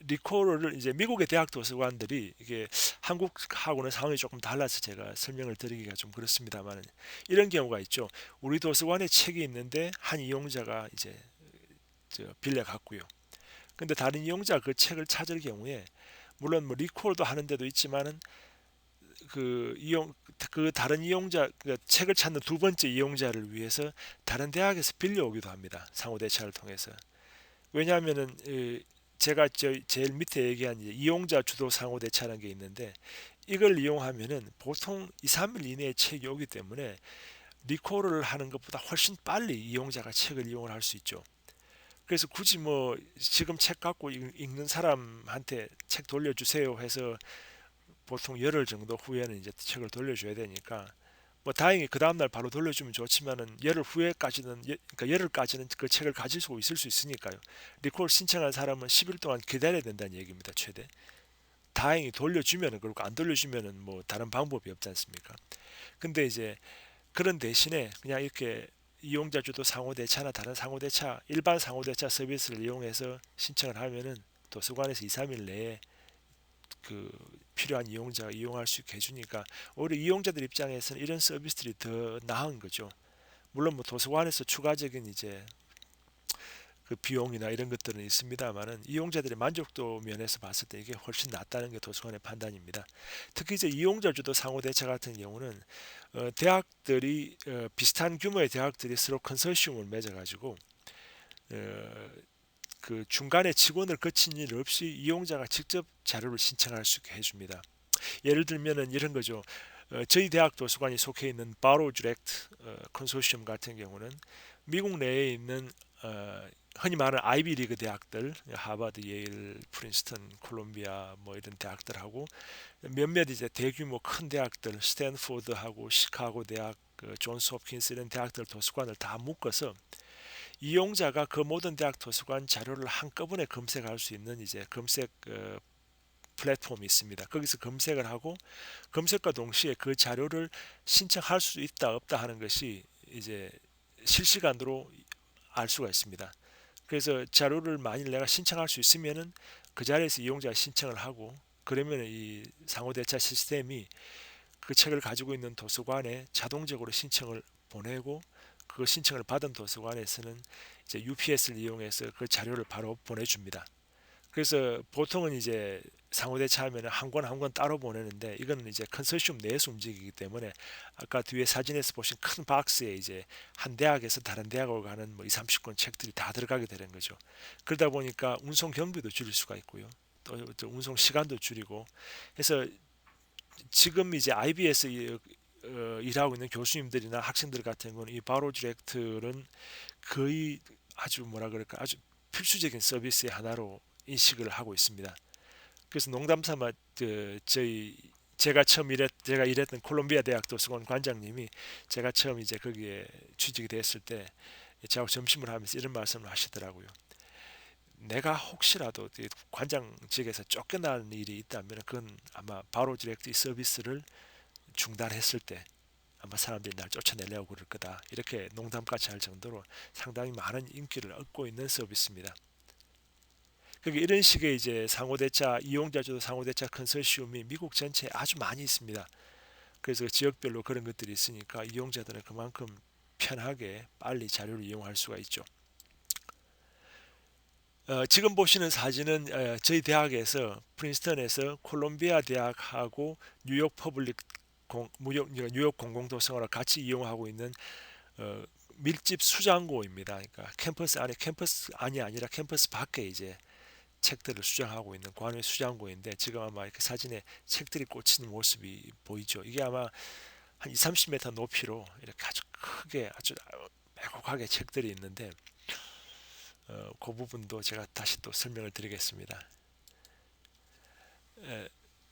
리콜을 이제 미국의 대학 도서관들이 이게 한국하고는 상황이 조금 달라서 제가 설명을 드리기가 좀 그렇습니다만 이런 경우가 있죠. 우리 도서관에 책이 있는데 한 이용자가 이제 빌려 갔고요. 근데 다른 이용자 그 책을 찾을 경우에 물론 뭐 리콜도 하는 데도 있지만은 그 다른 이용자 그 책을 찾는 두 번째 이용자를 위해서 다른 대학에서 빌려오기도 합니다. 상호 대차를 통해서. 왜냐하면은 제가 제일 밑에 얘기한 이제 이용자 주도 상호 대차라는 게 있는데 이걸 이용하면은 보통 2, 3일 이내에 책이 오기 때문에 리콜을 하는 것보다 훨씬 빨리 이용자가 책을 이용을 할 수 있죠. 그래서 굳이 뭐 지금 책 갖고 읽는 사람한테 책 돌려주세요 해서 보통 열흘 정도 후에는 이제 책을 돌려줘야 되니까 뭐 다행히 그 다음날 바로 돌려주면 좋지만은 열흘 후에까지는 그러니까 열흘까지는 그 책을 가질 수 있을 수 있으니까요. 리콜 신청한 사람은 10일 동안 기다려야 된다는 얘기입니다. 최대. 다행히 돌려주면은 그렇고 안 돌려주면은 뭐 다른 방법이 없지 않습니까? 근데 이제 그런 대신에 그냥 이렇게 이용자 주도 상호대차나 다른 상호대차, 일반 상호대차 서비스를 이용해서 신청을 하면은 도서관에서 2, 3일 내에 그 필요한 이용자가 이용할 수 있게 해주니까 오히려 이용자들 입장에서는 이런 서비스들이 더 나은 거죠. 물론 뭐 도서관에서 추가적인 이제 그 비용이나 이런 것들은 있습니다만은 이용자들의 만족도 면에서 봤을 때 이게 훨씬 낫다는 게 도서관의 판단입니다. 특히 이제 이용자 주도 상호 대차 같은 경우는 대학들이 비슷한 규모의 대학들이 서로 컨소시엄을 맺어가지고 어, 그 중간에 직원을 거친 일 없이 이용자가 직접 자료를 신청할 수 있게 해줍니다. 예를 들면은 이런 거죠. 저희 대학 도서관이 속해 있는 바로 디렉트 컨소시엄 같은 경우는 미국 내에 있는 흔히 말하는 아이비 리그 대학들, 하버드, 예일, 프린스턴, 콜롬비아 뭐 이런 대학들하고 몇몇 이제 대규모 큰 대학들, 스탠포드하고 시카고 대학, 존스 홉킨스 이런 대학들 도서관을 다 묶어서 이용자가 그 모든 대학 도서관 자료를 한꺼번에 검색할 수 있는 이제 검색 플랫폼이 있습니다. 거기서 검색을 하고 검색과 동시에 그 자료를 신청할 수 있다 없다 하는 것이 이제 실시간으로 알 수가 있습니다. 그래서 자료를 만일 내가 신청할 수 있으면은 그 자리에서 이용자가 신청을 하고 그러면 이 상호대차 시스템이 그 책을 가지고 있는 도서관에 자동적으로 신청을 보내고 그 신청을 받은 도서관에서는 이제 UPS를 이용해서 그 자료를 바로 보내줍니다. 그래서 보통은 이제 상호대차 하면 한 권 한 권 따로 보내는데 이거는 이제 컨소시엄 내에서 움직이기 때문에 아까 뒤에 사진에서 보신 큰 박스에 이제 한 대학에서 다른 대학으로 가는 뭐 2, 30권 책들이 다 들어가게 되는 거죠. 그러다 보니까 운송 경비도 줄일 수가 있고요. 또 운송 시간도 줄이고 해서 지금 이제 IB에서 일하고 있는 교수님들이나 학생들 같은 경우는 이 바로 디렉트는 거의 아주 뭐라 그럴까 아주 필수적인 서비스의 하나로 인식을 하고 있습니다. 그래서 농담삼아 제가 일했던 콜롬비아 대학 도서관 관장님이 제가 처음 이제 거기에 취직이 됐을 때 저하고 점심을 하면서 이런 말씀을 하시더라고요. 내가 혹시라도 관장직에서 쫓겨나는 일이 있다면 그건 아마 바로 디렉트 서비스를 중단했을 때 아마 사람들이 날 쫓아내려고 그럴 거다. 이렇게 농담까지 할 정도로 상당히 많은 인기를 얻고 있는 서비스입니다. 그러니까 이런 식의 이제 상호대차 이용자 주도 상호대차 컨소시엄이 미국 전체에 아주 많이 있습니다. 그래서 지역별로 그런 것들이 있으니까 이용자들은 그만큼 편하게 빨리 자료를 이용할 수가 있죠. 지금 보시는 사진은 저희 대학에서 프린스턴에서 콜롬비아 대학하고 뉴욕 퍼블릭 뉴욕 공공도서관을 같이 이용하고 있는 어, 밀집 수장고입니다. 그러니까 캠퍼스 안에 캠퍼스 안이 아니라 캠퍼스 밖에 이제 책들을 수장하고 있는 관외 수장고인데 지금 아마 이렇게 사진에 책들이 꽂히는 모습이 보이죠. 이게 아마 한 2, 30m 높이로 이렇게 아주 크게 아주 빼곡하게 책들이 있는데 그 부분도 제가 다시 또 설명을 드리겠습니다. 에,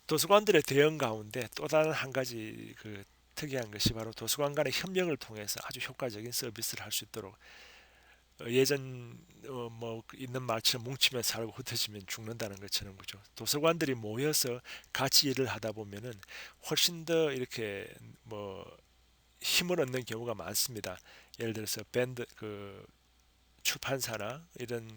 도서관들의 대응 가운데 또 다른 한 가지 그 특이한 것이 바로 도서관 간의 협력을 통해서 아주 효과적인 서비스를 할 수 있도록 예전 뭐 있는 말처럼 뭉치면 살고 흩어지면 죽는다는 것처럼 그죠. 도서관들이 모여서 같이 일을 하다 보면은 훨씬 더 이렇게 뭐 힘을 얻는 경우가 많습니다. 예를 들어서 밴드 그 출판사나 이런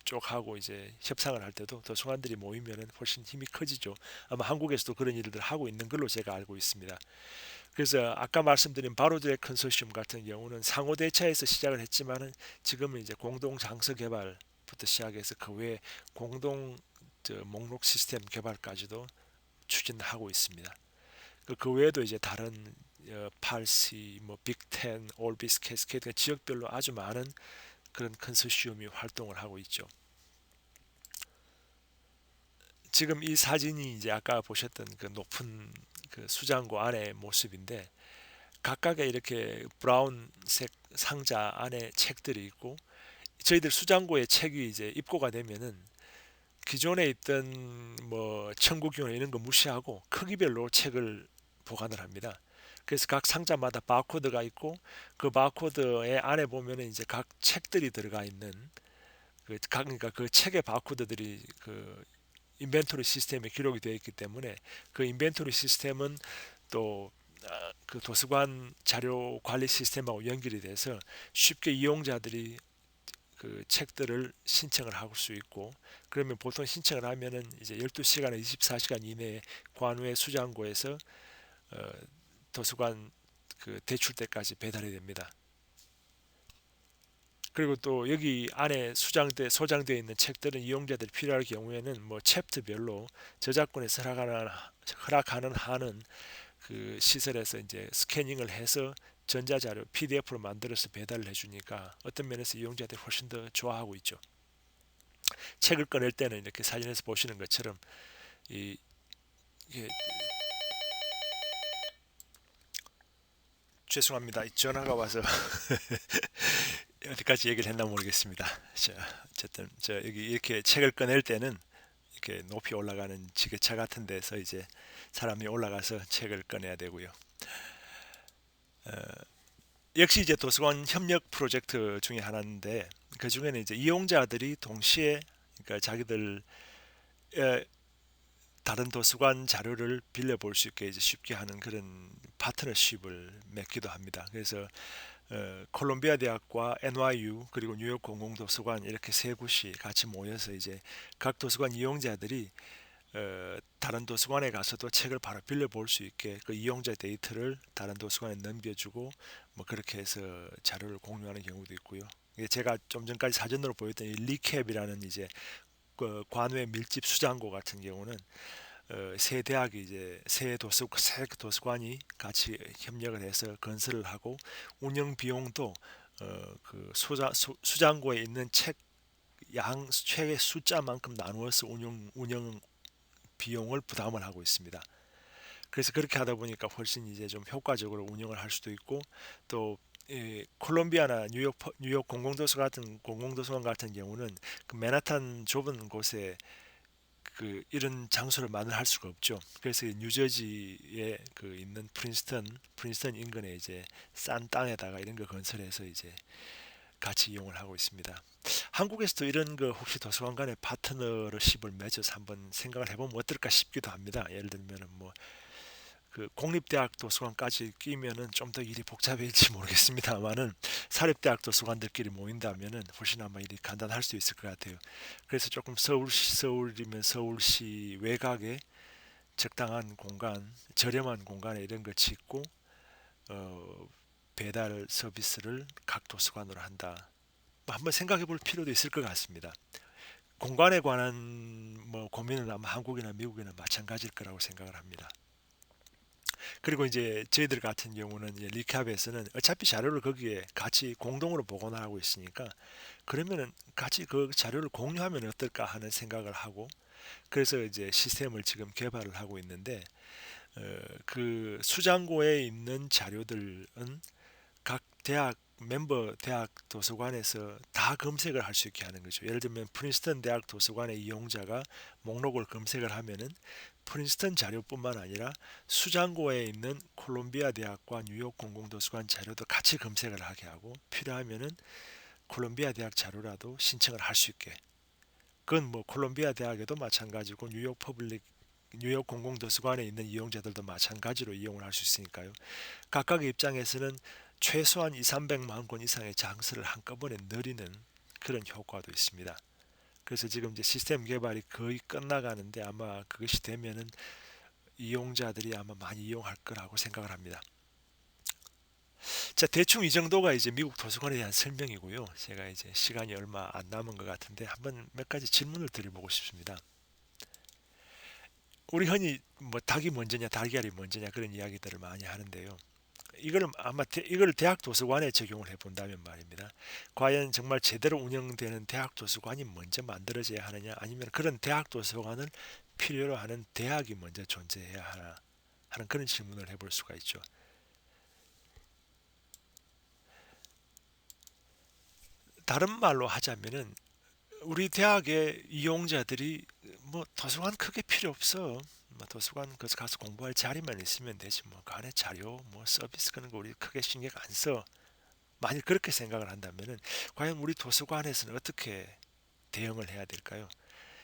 쪽하고 이제 협상을 할 때도 도서관들이 모이면은 훨씬 힘이 커지죠. 아마 한국에서도 그런 일들 하고 있는 걸로 제가 알고 있습니다. 그래서 아까 말씀드린 바로드렉 컨소시엄 같은 경우는 상호 대차에서 시작을 했지만은 지금은 이제 공동 장서 개발부터 시작해서 그 외에 공동 목록 시스템 개발까지도 추진하고 있습니다. 그 외에도 이제 다른 팔시, 뭐 빅텐, 올비스, 캐스케이드 지역별로 아주 많은 그런 컨소시엄이 활동을 하고 있죠. 지금 이 사진이 이제 아까 보셨던 그 높은 그 수장고 안의 모습인데 각각의 이렇게 브라운색 상자 안에 책들이 있고 저희들 수장고에 책이 이제 입고가 되면은 기존에 있던 뭐 청구기원 이런 거 무시하고 크기별로 책을 보관을 합니다. 그래서 각 상자마다 바코드가 있고 그 바코드의 안에 보면은 이제 각 책들이 들어가 있는 그러니까 그 책의 바코드들이 그 인벤토리 시스템에 기록이 되어 있기 때문에 그 인벤토리 시스템은 또 그 도서관 자료 관리 시스템하고 연결이 돼서 쉽게 이용자들이 그 책들을 신청을 할 수 있고, 그러면 보통 신청을 하면은 이제 12시간에 24시간 이내에 관외 수장고에서 어, 도서관 그 대출대까지 배달이 됩니다. 그리고 또 여기 안에 소장되어 있는 책들은 이용자들이 필요할 경우에는 뭐 챕터별로 저작권에서 허락하는 한은 그 시설에서 이제 스캐닝을 해서 전자자료 PDF로 만들어서 배달을 해주니까 어떤 면에서 이용자들이 훨씬 더 좋아하고 있죠. 책을 꺼낼 때는 이렇게 사진에서 보시는 것처럼 이, 이게 죄송합니다. 전화가 와서 어디까지 얘기를 했나 모르겠습니다. 자, 어쨌든 저 여기 이렇게 책을 꺼낼 때는 이렇게 높이 올라가는 지게차 같은 데서 이제 사람이 올라가서 책을 꺼내야 되고요. 역시 이제 도서관 협력 프로젝트 중에 하나인데, 그 중에는 이제 이용자들이 동시에 그러니까 자기들 다른 도서관 자료를 빌려볼 수 있게 이제 쉽게 하는 그런 파트너십을 맺기도 합니다. 그래서 콜롬비아 대학과 NYU 그리고 뉴욕 공공도서관 이렇게 세 곳이 같이 모여서 이제 각 도서관 이용자들이 다른 도서관에 가서도 책을 바로 빌려볼 수 있게 그 이용자 데이터를 다른 도서관에 넘겨주고 뭐 그렇게 해서 자료를 공유하는 경우도 있고요. 제가 좀 전까지 사진으로 보였던 이 리캡이라는 이제 그 관외 밀집 수장고 같은 경우는 세 대학이 이제 세 도서관이 같이 협력을 해서 건설을 하고 운영 비용도 그 수장고에 있는 책의 숫자만큼 나누어서 운영 비용을 부담을 하고 있습니다. 그래서 그렇게 하다 보니까 훨씬 이제 좀 효과적으로 운영을 할 수도 있고, 또 콜롬비아나 뉴욕 공공도서관 같은 경우는 그 맨하탄 좁은 곳에 그 이런 장소를 마련할 수가 없죠. 그래서 뉴저지에 그 있는 프린스턴 인근에 이제 싼 땅에다가 이런 거 건설해서 이제 같이 이용을 하고 있습니다. 한국에서도 이런 거 혹시 도서관 간의 파트너십을 맺어서 한번 생각을 해보면 어떨까 싶기도 합니다. 예를 들면은 뭐 그 공립대학 도서관까지 끼면은 좀 더 일이 복잡해질지 모르겠습니다만은 사립대학 도서관들끼리 모인다면은 훨씬 아마 일이 간단할 수 있을 것 같아요. 그래서 조금 서울이면 서울시 외곽에 적당한 공간, 저렴한 공간에 이런 거 짓고 어, 배달 서비스를 각 도서관으로 한다. 뭐 한번 생각해 볼 필요도 있을 것 같습니다. 공간에 관한 뭐 고민은 아마 한국이나 미국이나 마찬가지일 거라고 생각을 합니다. 그리고 이제 저희들 같은 경우는 이제 리캡에서는 어차피 자료를 거기에 같이 공동으로 보관하고 있으니까 그러면은 같이 그 자료를 공유하면 어떨까 하는 생각을 하고, 그래서 이제 시스템을 지금 개발을 하고 있는데 그 수장고에 있는 자료들은 각 멤버 대학 도서관에서 다 검색을 할 수 있게 하는 거죠. 예를 들면 프린스턴 대학 도서관의 이용자가 목록을 검색을 하면은 프린스턴 자료뿐만 아니라 수장고에 있는 콜롬비아 대학과 뉴욕 공공도서관 자료도 같이 검색을 하게 하고, 필요하면은 콜롬비아 대학 자료라도 신청을 할 수 있게. 그건 뭐 콜롬비아 대학에도 마찬가지고 뉴욕 공공도서관에 있는 이용자들도 마찬가지로 이용을 할 수 있으니까요. 각각의 입장에서는 최소한 2, 300만 권 이상의 장수를 한꺼번에 늘리는 그런 효과도 있습니다. 그래서 지금 이제 시스템 개발이 거의 끝나가는데 아마 그것이 되면은 이용자들이 아마 많이 이용할 거라고 생각을 합니다. 자, 대충 이 정도가 이제 미국 도서관에 대한 설명이고요. 제가 이제 시간이 얼마 안 남은 것 같은데 한번 몇 가지 질문을 드려보고 싶습니다. 우리 흔히 뭐 닭이 먼저냐 달걀이 먼저냐 그런 이야기들을 많이 하는데요. 이거를 대학 도서관에 적용을 해본다면 말입니다. 과연 정말 제대로 운영되는 대학 도서관이 먼저 만들어져야 하느냐, 아니면 그런 대학 도서관을 필요로 하는 대학이 먼저 존재해야 하나 하는 그런 질문을 해볼 수가 있죠. 다른 말로 하자면은 우리 대학의 이용자들이 뭐 도서관 크게 필요 없어. 뭐 도서관 가서 공부할 자리만 있으면 되지. 뭐 그 안에 자료, 뭐 서비스 그런 거 우리 크게 신경 안 써. 만일 그렇게 생각을 한다면은 과연 우리 도서관에서는 어떻게 대응을 해야 될까요?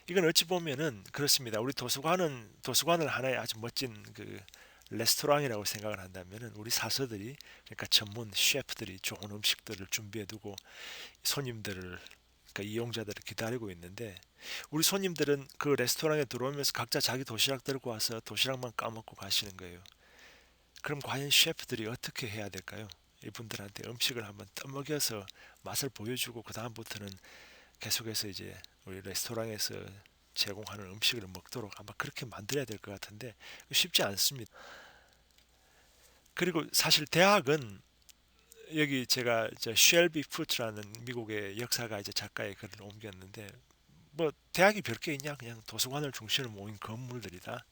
이건 어찌 보면은 그렇습니다. 우리 도서관을 하나의 아주 멋진 그 레스토랑이라고 생각을 한다면은 우리 사서들이, 그러니까 전문 셰프들이 좋은 음식들을 준비해 두고 손님들을, 그러니까 이용자들을 기다리고 있는데, 우리 손님들은 그 레스토랑에 들어오면서 각자 자기 도시락 들고 와서 도시락만 까먹고 가시는 거예요. 그럼 과연 셰프들이 어떻게 해야 될까요? 이분들한테 음식을 한번 떠먹여서 맛을 보여주고 그 다음부터는 계속해서 이제 우리 레스토랑에서 제공하는 음식을 먹도록 아마 그렇게 만들어야 될 것 같은데 쉽지 않습니다. 그리고 사실 대학은, 여기 제가 쉘비 푸트라는 미국의 역사가 이제 작가의 글을 옮겼는데, 뭐 대학이 별게 있냐, 그냥 도서관을 중심으로 모인 건물들이다.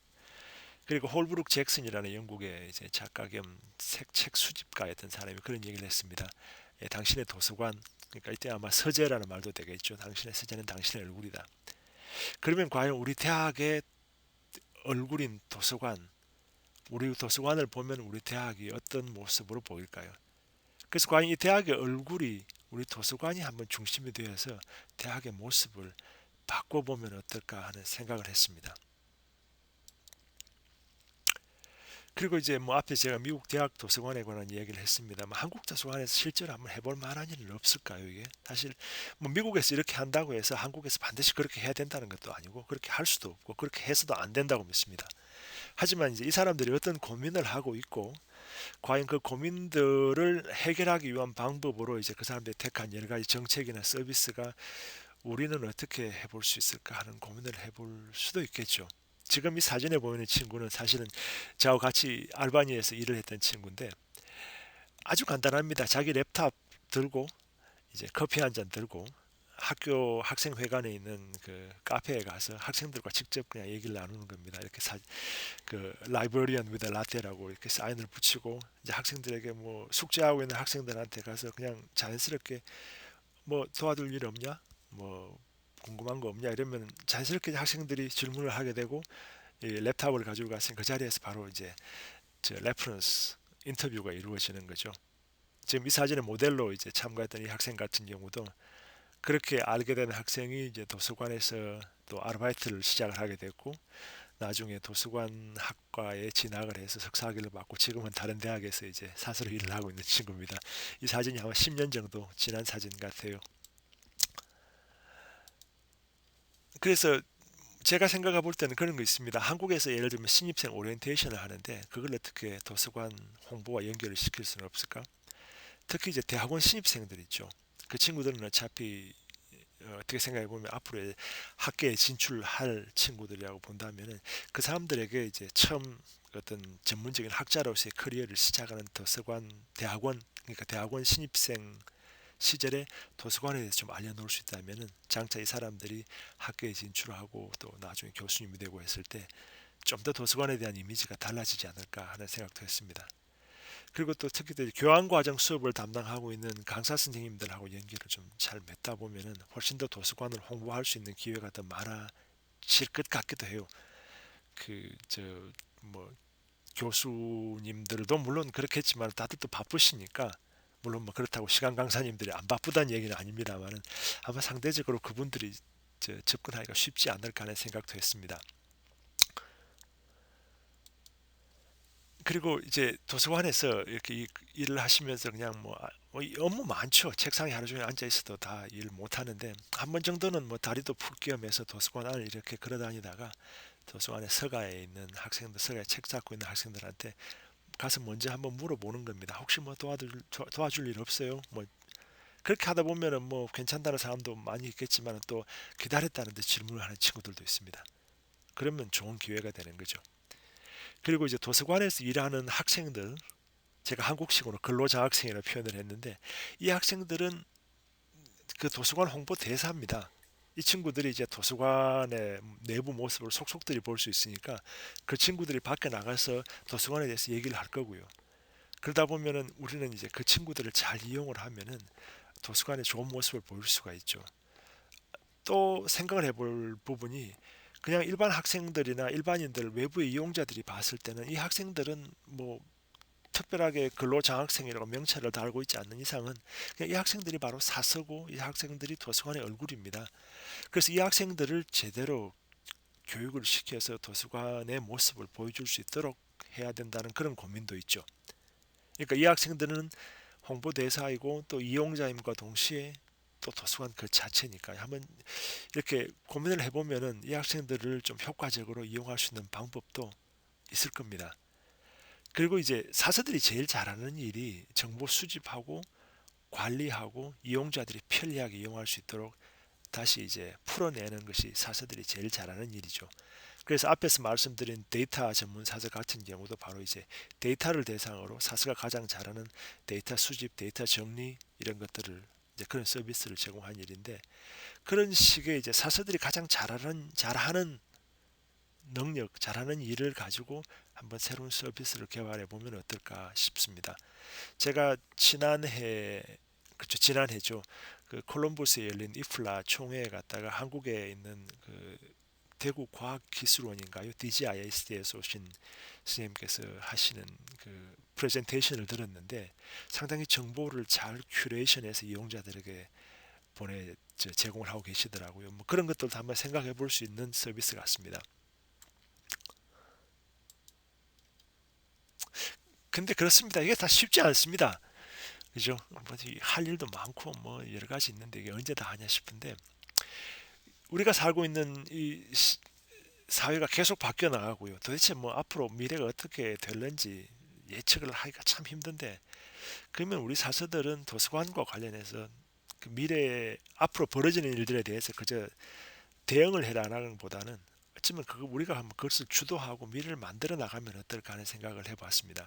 그리고 홀브룩 잭슨이라는 영국의 이제 작가 겸 책 수집가였던 사람이 그런 얘기를 했습니다. 예, 당신의 도서관, 그러니까 이때 아마 서재라는 말도 되겠죠. 당신의 서재는 당신의 얼굴이다. 그러면 과연 우리 대학의 얼굴인 도서관, 우리 도서관을 보면 우리 대학이 어떤 모습으로 보일까요? 그래서 과연 이 대학의 얼굴이 우리 도서관이 한번 중심이 되어서 대학의 모습을 바꿔보면 어떨까 하는 생각을 했습니다. 그리고 이제 뭐 앞에 제가 미국 대학 도서관에 관한 이야기를 했습니다만, 한국 도서관에서 실제로 한번 해볼 만한 일은 없을까요? 이게 사실 뭐 미국에서 이렇게 한다고 해서 한국에서 반드시 그렇게 해야 된다는 것도 아니고, 그렇게 할 수도 없고, 그렇게 해서도 안 된다고 믿습니다. 하지만 이제 이 사람들이 어떤 고민을 하고 있고, 과연 그 고민들을 해결하기 위한 방법으로 이제 그 사람들이 택한 여러 가지 정책이나 서비스가 우리는 어떻게 해볼 수 있을까 하는 고민을 해볼 수도 있겠죠. 지금 이 사진에 보이는 친구는 사실은 저하고 같이 알바니에서 일을 했던 친구인데, 아주 간단합니다. 자기 랩탑 들고 이제 커피 한 잔 들고 학교 학생회관에 있는 그 카페에 가서 학생들과 직접 그냥 얘기를 나누는 겁니다. 이렇게 그 라이브러리언 위드 라떼라고 이렇게 사인을 붙이고, 이제 학생들에게 뭐 숙제하고 있는 학생들한테 가서 그냥 자연스럽게 뭐 도와줄 일 없냐, 뭐 궁금한 거 없냐 이러면 자연스럽게 학생들이 질문을 하게 되고, 이 랩탑을 가지고 갔으니 그 자리에서 바로 이제 레퍼런스 인터뷰가 이루어지는 거죠. 지금 이 사진의 모델로 이제 참가했던 이 학생 같은 경우도 그렇게 알게 된 학생이 이제 도서관에서 또 아르바이트를 시작을 하게 됐고, 나중에 도서관 학과에 진학을 해서 석사학위를 받고 지금은 다른 대학에서 이제 사서로 일을 하고 있는 친구입니다. 이 사진이 아마 10년 정도 지난 사진 같아요. 그래서 제가 생각해 볼 때는 그런 거 있습니다. 한국에서 예를 들면 신입생 오리엔테이션을 하는데 그걸 어떻게 도서관 홍보와 연결을 시킬 수는 없을까? 특히 이제 대학원 신입생들 있죠. 그 친구들은 어차피 어떻게 생각해 보면 앞으로 학계에 진출할 친구들이라고 본다면은 그 사람들에게 이제 처음 어떤 전문적인 학자로서의 커리어를 시작하는 도서관, 대학원, 그러니까 대학원 신입생 시절에 도서관에 대해서 좀 알려놓을 수 있다면은 장차 이 사람들이 학교에 진출하고 또 나중에 교수님이 되고 했을 때 좀 더 도서관에 대한 이미지가 달라지지 않을까 하는 생각도 했습니다. 그리고 또 특히 또 교환 과정 수업을 담당하고 있는 강사 선생님들하고 연결을 좀 잘 맺다 보면은 훨씬 더 도서관을 홍보할 수 있는 기회가 더 많아질 것 같기도 해요. 그 저 뭐 교수님들도 물론 그렇겠지만 다들 또 바쁘시니까, 물론 뭐 그렇다고 시간 강사님들이 안 바쁘다는 얘기는 아닙니다만은 아마 상대적으로 그분들이 접근하기가 쉽지 않을까 하는 생각도 했습니다. 그리고 이제 도서관에서 이렇게 일을 하시면서 그냥 뭐이 업무 많죠. 책상에 하루 종일 앉아 있어도 다 일 못 하는데 한 번 정도는 뭐 다리도 푹 끼어매서 도서관 안을 이렇게 걸어다니다가 도서관에 서가에 있는 학생들, 서가에 책 잡고 있는 학생들한테 가서 먼저 한번 물어보는 겁니다. 혹시 뭐 도와줄 일 없어요? 뭐 그렇게 하다 보면은 뭐 괜찮다는 사람도 많이 있겠지만 또 기다렸다는 데 질문을 하는 친구들도 있습니다. 그러면 좋은 기회가 되는 거죠. 그리고 이제 도서관에서 일하는 학생들, 제가 한국식으로 근로장학생이라고 표현을 했는데, 이 학생들은 그 도서관 홍보 대사입니다. 이 친구들이 이제 도서관의 내부 모습을 속속들이 볼 수 있으니까 그 친구들이 밖에 나가서 도서관에 대해서 얘기를 할 거고요. 그러다 보면은 우리는 이제 그 친구들을 잘 이용을 하면은 도서관의 좋은 모습을 보일 수가 있죠. 또 생각을 해볼 부분이, 그냥 일반 학생들이나 일반인들, 외부의 이용자들이 봤을 때는 이 학생들은 뭐 특별하게 근로장학생이라고 명찰을 달고 있지 않는 이상은 그냥 이 학생들이 바로 사서고 이 학생들이 도서관의 얼굴입니다. 그래서 이 학생들을 제대로 교육을 시켜서 도서관의 모습을 보여줄 수 있도록 해야 된다는 그런 고민도 있죠. 그러니까 이 학생들은 홍보대사이고 또 이용자임과 동시에 또 도서관 그 자체니까 한번 이렇게 고민을 해보면은 이 학생들을 좀 효과적으로 이용할 수 있는 방법도 있을 겁니다. 그리고 이제 사서들이 제일 잘하는 일이 정보 수집하고 관리하고 이용자들이 편리하게 이용할 수 있도록 다시 이제 풀어내는 것이 사서들이 제일 잘하는 일이죠. 그래서 앞에서 말씀드린 데이터 전문 사서 같은 경우도 바로 이제 데이터를 대상으로 사서가 가장 잘하는 데이터 수집, 데이터 정리 이런 것들을 이제 그런 서비스를 제공한 일인데 그런 식의 이제 사서들이 가장 잘하는 능력, 잘하는 일을 가지고 한번 새로운 서비스를 개발해 보면 어떨까 싶습니다. 제가 지난해죠. 그 콜럼버스에 열린 이플라 총회에 갔다가 한국에 있는 그 대구 과학기술원인가요? DGISD에서 오신 선생님께서 하시는 그 프레젠테이션을 들었는데 상당히 정보를 잘 큐레이션해서 이용자들에게 제공을 하고 계시더라고요. 뭐 그런 것들도 한번 생각해 볼 수 있는 서비스 같습니다. 근데 그렇습니다. 이게 다 쉽지 않습니다. 그죠? 뭐할 일도 많고 뭐 여러 가지 있는데 이게 언제 다 하냐 싶은데 우리가 살고 있는 이 사회가 계속 바뀌어 나가고요. 도대체 뭐 앞으로 미래가 어떻게 될는지 예측을 하기가 참 힘든데 그러면 우리 사서들은 도서관과 관련해서 그 미래에 앞으로 벌어지는 일들에 대해서 그저 대응을 해라는 보다는 어쩌면 그거 우리가 한번 그것을 주도하고 미래를 만들어 나가면 어떨까 하는 생각을 해봤습니다.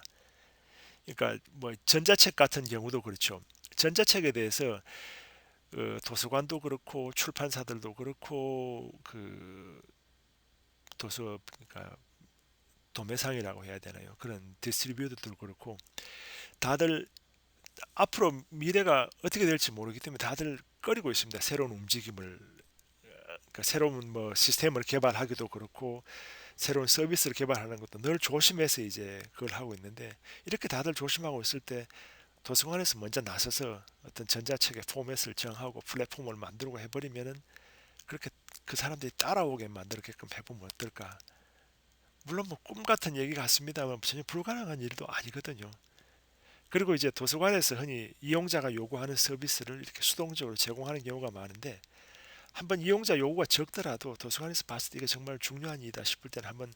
그러니까 뭐 전자책 같은 경우도 그렇죠. 전자책에 대해서 도서관도 그렇고 출판사들도 그렇고 그 그러니까 도매상이라고 해야 되나요? 그런 디스트리뷰터도 그렇고 다들 앞으로 미래가 어떻게 될지 모르기 때문에 다들 꺼리고 있습니다. 새로운 움직임을 그러니까 새로운 뭐 시스템을 개발하기도 그렇고 새로운 서비스를 개발하는 것도 늘 조심해서 이제 그걸 하고 있는데 이렇게 다들 조심하고 있을 때 도서관에서 먼저 나서서 어떤 전자책의 포맷을 정하고 플랫폼을 만들고 해버리면은 그렇게 그 사람들이 따라오게 만들게끔 해보면 어떨까? 물론 뭐 꿈 같은 얘기 같습니다만 전혀 불가능한 일도 아니거든요. 그리고 이제 도서관에서 흔히 이용자가 요구하는 서비스를 이렇게 수동적으로 제공하는 경우가 많은데 한번 이용자 요구가 적더라도 도서관에서 봤을 때 이게 정말 중요한 일이다 싶을 때는 한번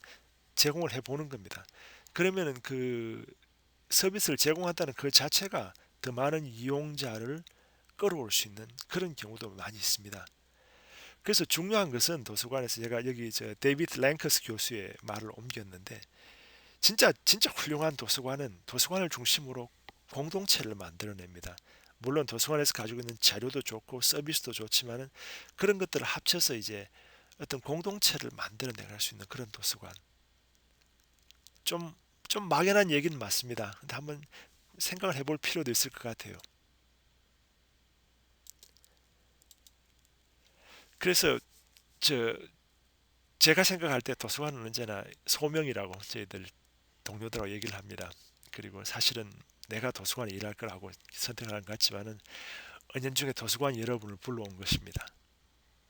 제공을 해보는 겁니다. 그러면은 그 서비스를 제공한다는 그 자체가 더 많은 이용자를 끌어올 수 있는 그런 경우도 많이 있습니다. 그래서 중요한 것은 도서관에서 제가 여기 데이비드 랭커스 교수의 말을 옮겼는데 진짜 훌륭한 도서관은 도서관을 중심으로 공동체를 만들어냅니다. 물론 도서관에서 가지고 있는 자료도 좋고 서비스도 좋지만은 그런 것들을 합쳐서 이제 어떤 공동체를 만들어내갈 수 있는 그런 도서관. 좀, 좀 막연한 얘기는 맞습니다. 근데 한번 생각을 해볼 필요도 있을 것 같아요. 그래서 저 제가 생각할 때 도서관은 언제나 소명이라고 저희들 동료들하고 얘기를 합니다. 그리고 사실은 내가 도서관에 일할 거라고 선택한 것 같지만은 은연중에 도서관 여러분을 불러온 것입니다.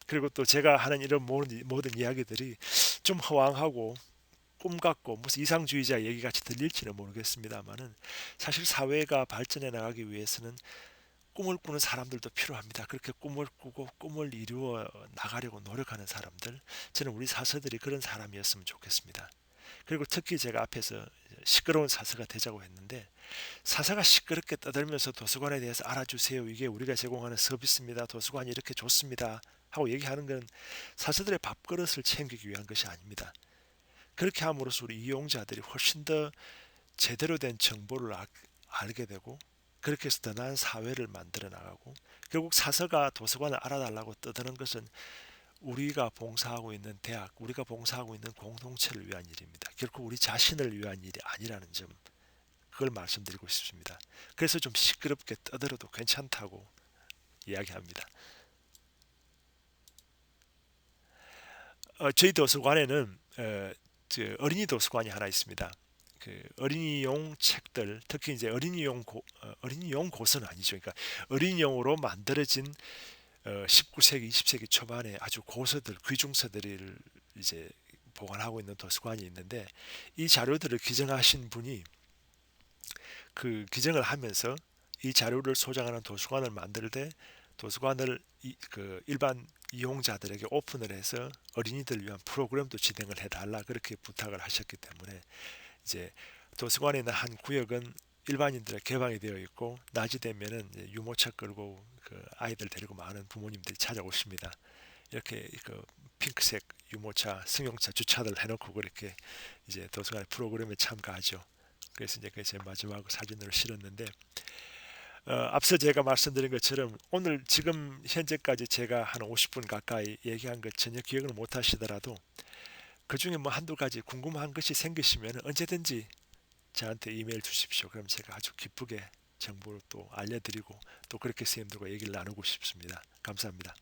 그리고 또 제가 하는 이런 모든 이야기들이 좀 허황하고 꿈 같고 무슨 이상주의자 얘기 같이 들릴지는 모르겠습니다만은 사실 사회가 발전해 나가기 위해서는 꿈을 꾸는 사람들도 필요합니다. 그렇게 꿈을 꾸고 꿈을 이루어 나가려고 노력하는 사람들, 저는 우리 사서들이 그런 사람이었으면 좋겠습니다. 그리고 특히 제가 앞에서 시끄러운 사서가 되자고 했는데 사서가 시끄럽게 떠들면서 도서관에 대해서 알아주세요. 이게 우리가 제공하는 서비스입니다. 도서관이 이렇게 좋습니다. 하고 얘기하는 건 사서들의 밥그릇을 챙기기 위한 것이 아닙니다. 그렇게 함으로써 우리 이용자들이 훨씬 더 제대로 된 정보를 알게 되고 그렇게 해서 더 나은 사회를 만들어 나가고 결국 사서가 도서관을 알아달라고 떠드는 것은 우리가 봉사하고 있는 대학, 우리가 봉사하고 있는 공동체를 위한 일입니다. 결코 우리 자신을 위한 일이 아니라는 점, 그걸 말씀드리고 싶습니다. 그래서 좀 시끄럽게 떠들어도 괜찮다고 이야기합니다. 저희 도서관에는 어린이 도서관이 하나 있습니다. 그 어린이용 책들, 특히 이제 어린이용 곳은 아니죠. 그러니까 어린이용으로 만들어진 19세기, 20세기 초반에 아주 고서들, 귀중서들을 이제 보관하고 있는 도서관이 있는데 이 자료들을 기증하신 분이 그 기증을 하면서 이 자료를 소장하는 도서관을 만들 때 도서관을 그 일반 이용자들에게 오픈을 해서 어린이들 위한 프로그램도 진행을 해달라 그렇게 부탁을 하셨기 때문에 이제 도서관에 있는 한 구역은 일반인들에 개방이 되어 있고 낮이 되면은 유모차 끌고 그 아이들 데리고 많은 부모님들이 찾아오십니다. 이렇게 그 핑크색 유모차 승용차 주차를 해놓고 그렇게 이제 도서관 프로그램에 참가하죠. 그래서 이제 그게 제 마지막 사진으로 실었는데 앞서 제가 말씀드린 것처럼 오늘 지금 현재까지 제가 한 50분 가까이 얘기한 것 전혀 기억을 못 하시더라도 그 중에 뭐 한두 가지 궁금한 것이 생기시면 언제든지 저한테 이메일 주십시오. 그럼 제가 아주 기쁘게 정보를 또 알려드리고 또 그렇게 선생님들과 얘기를 나누고 싶습니다. 감사합니다.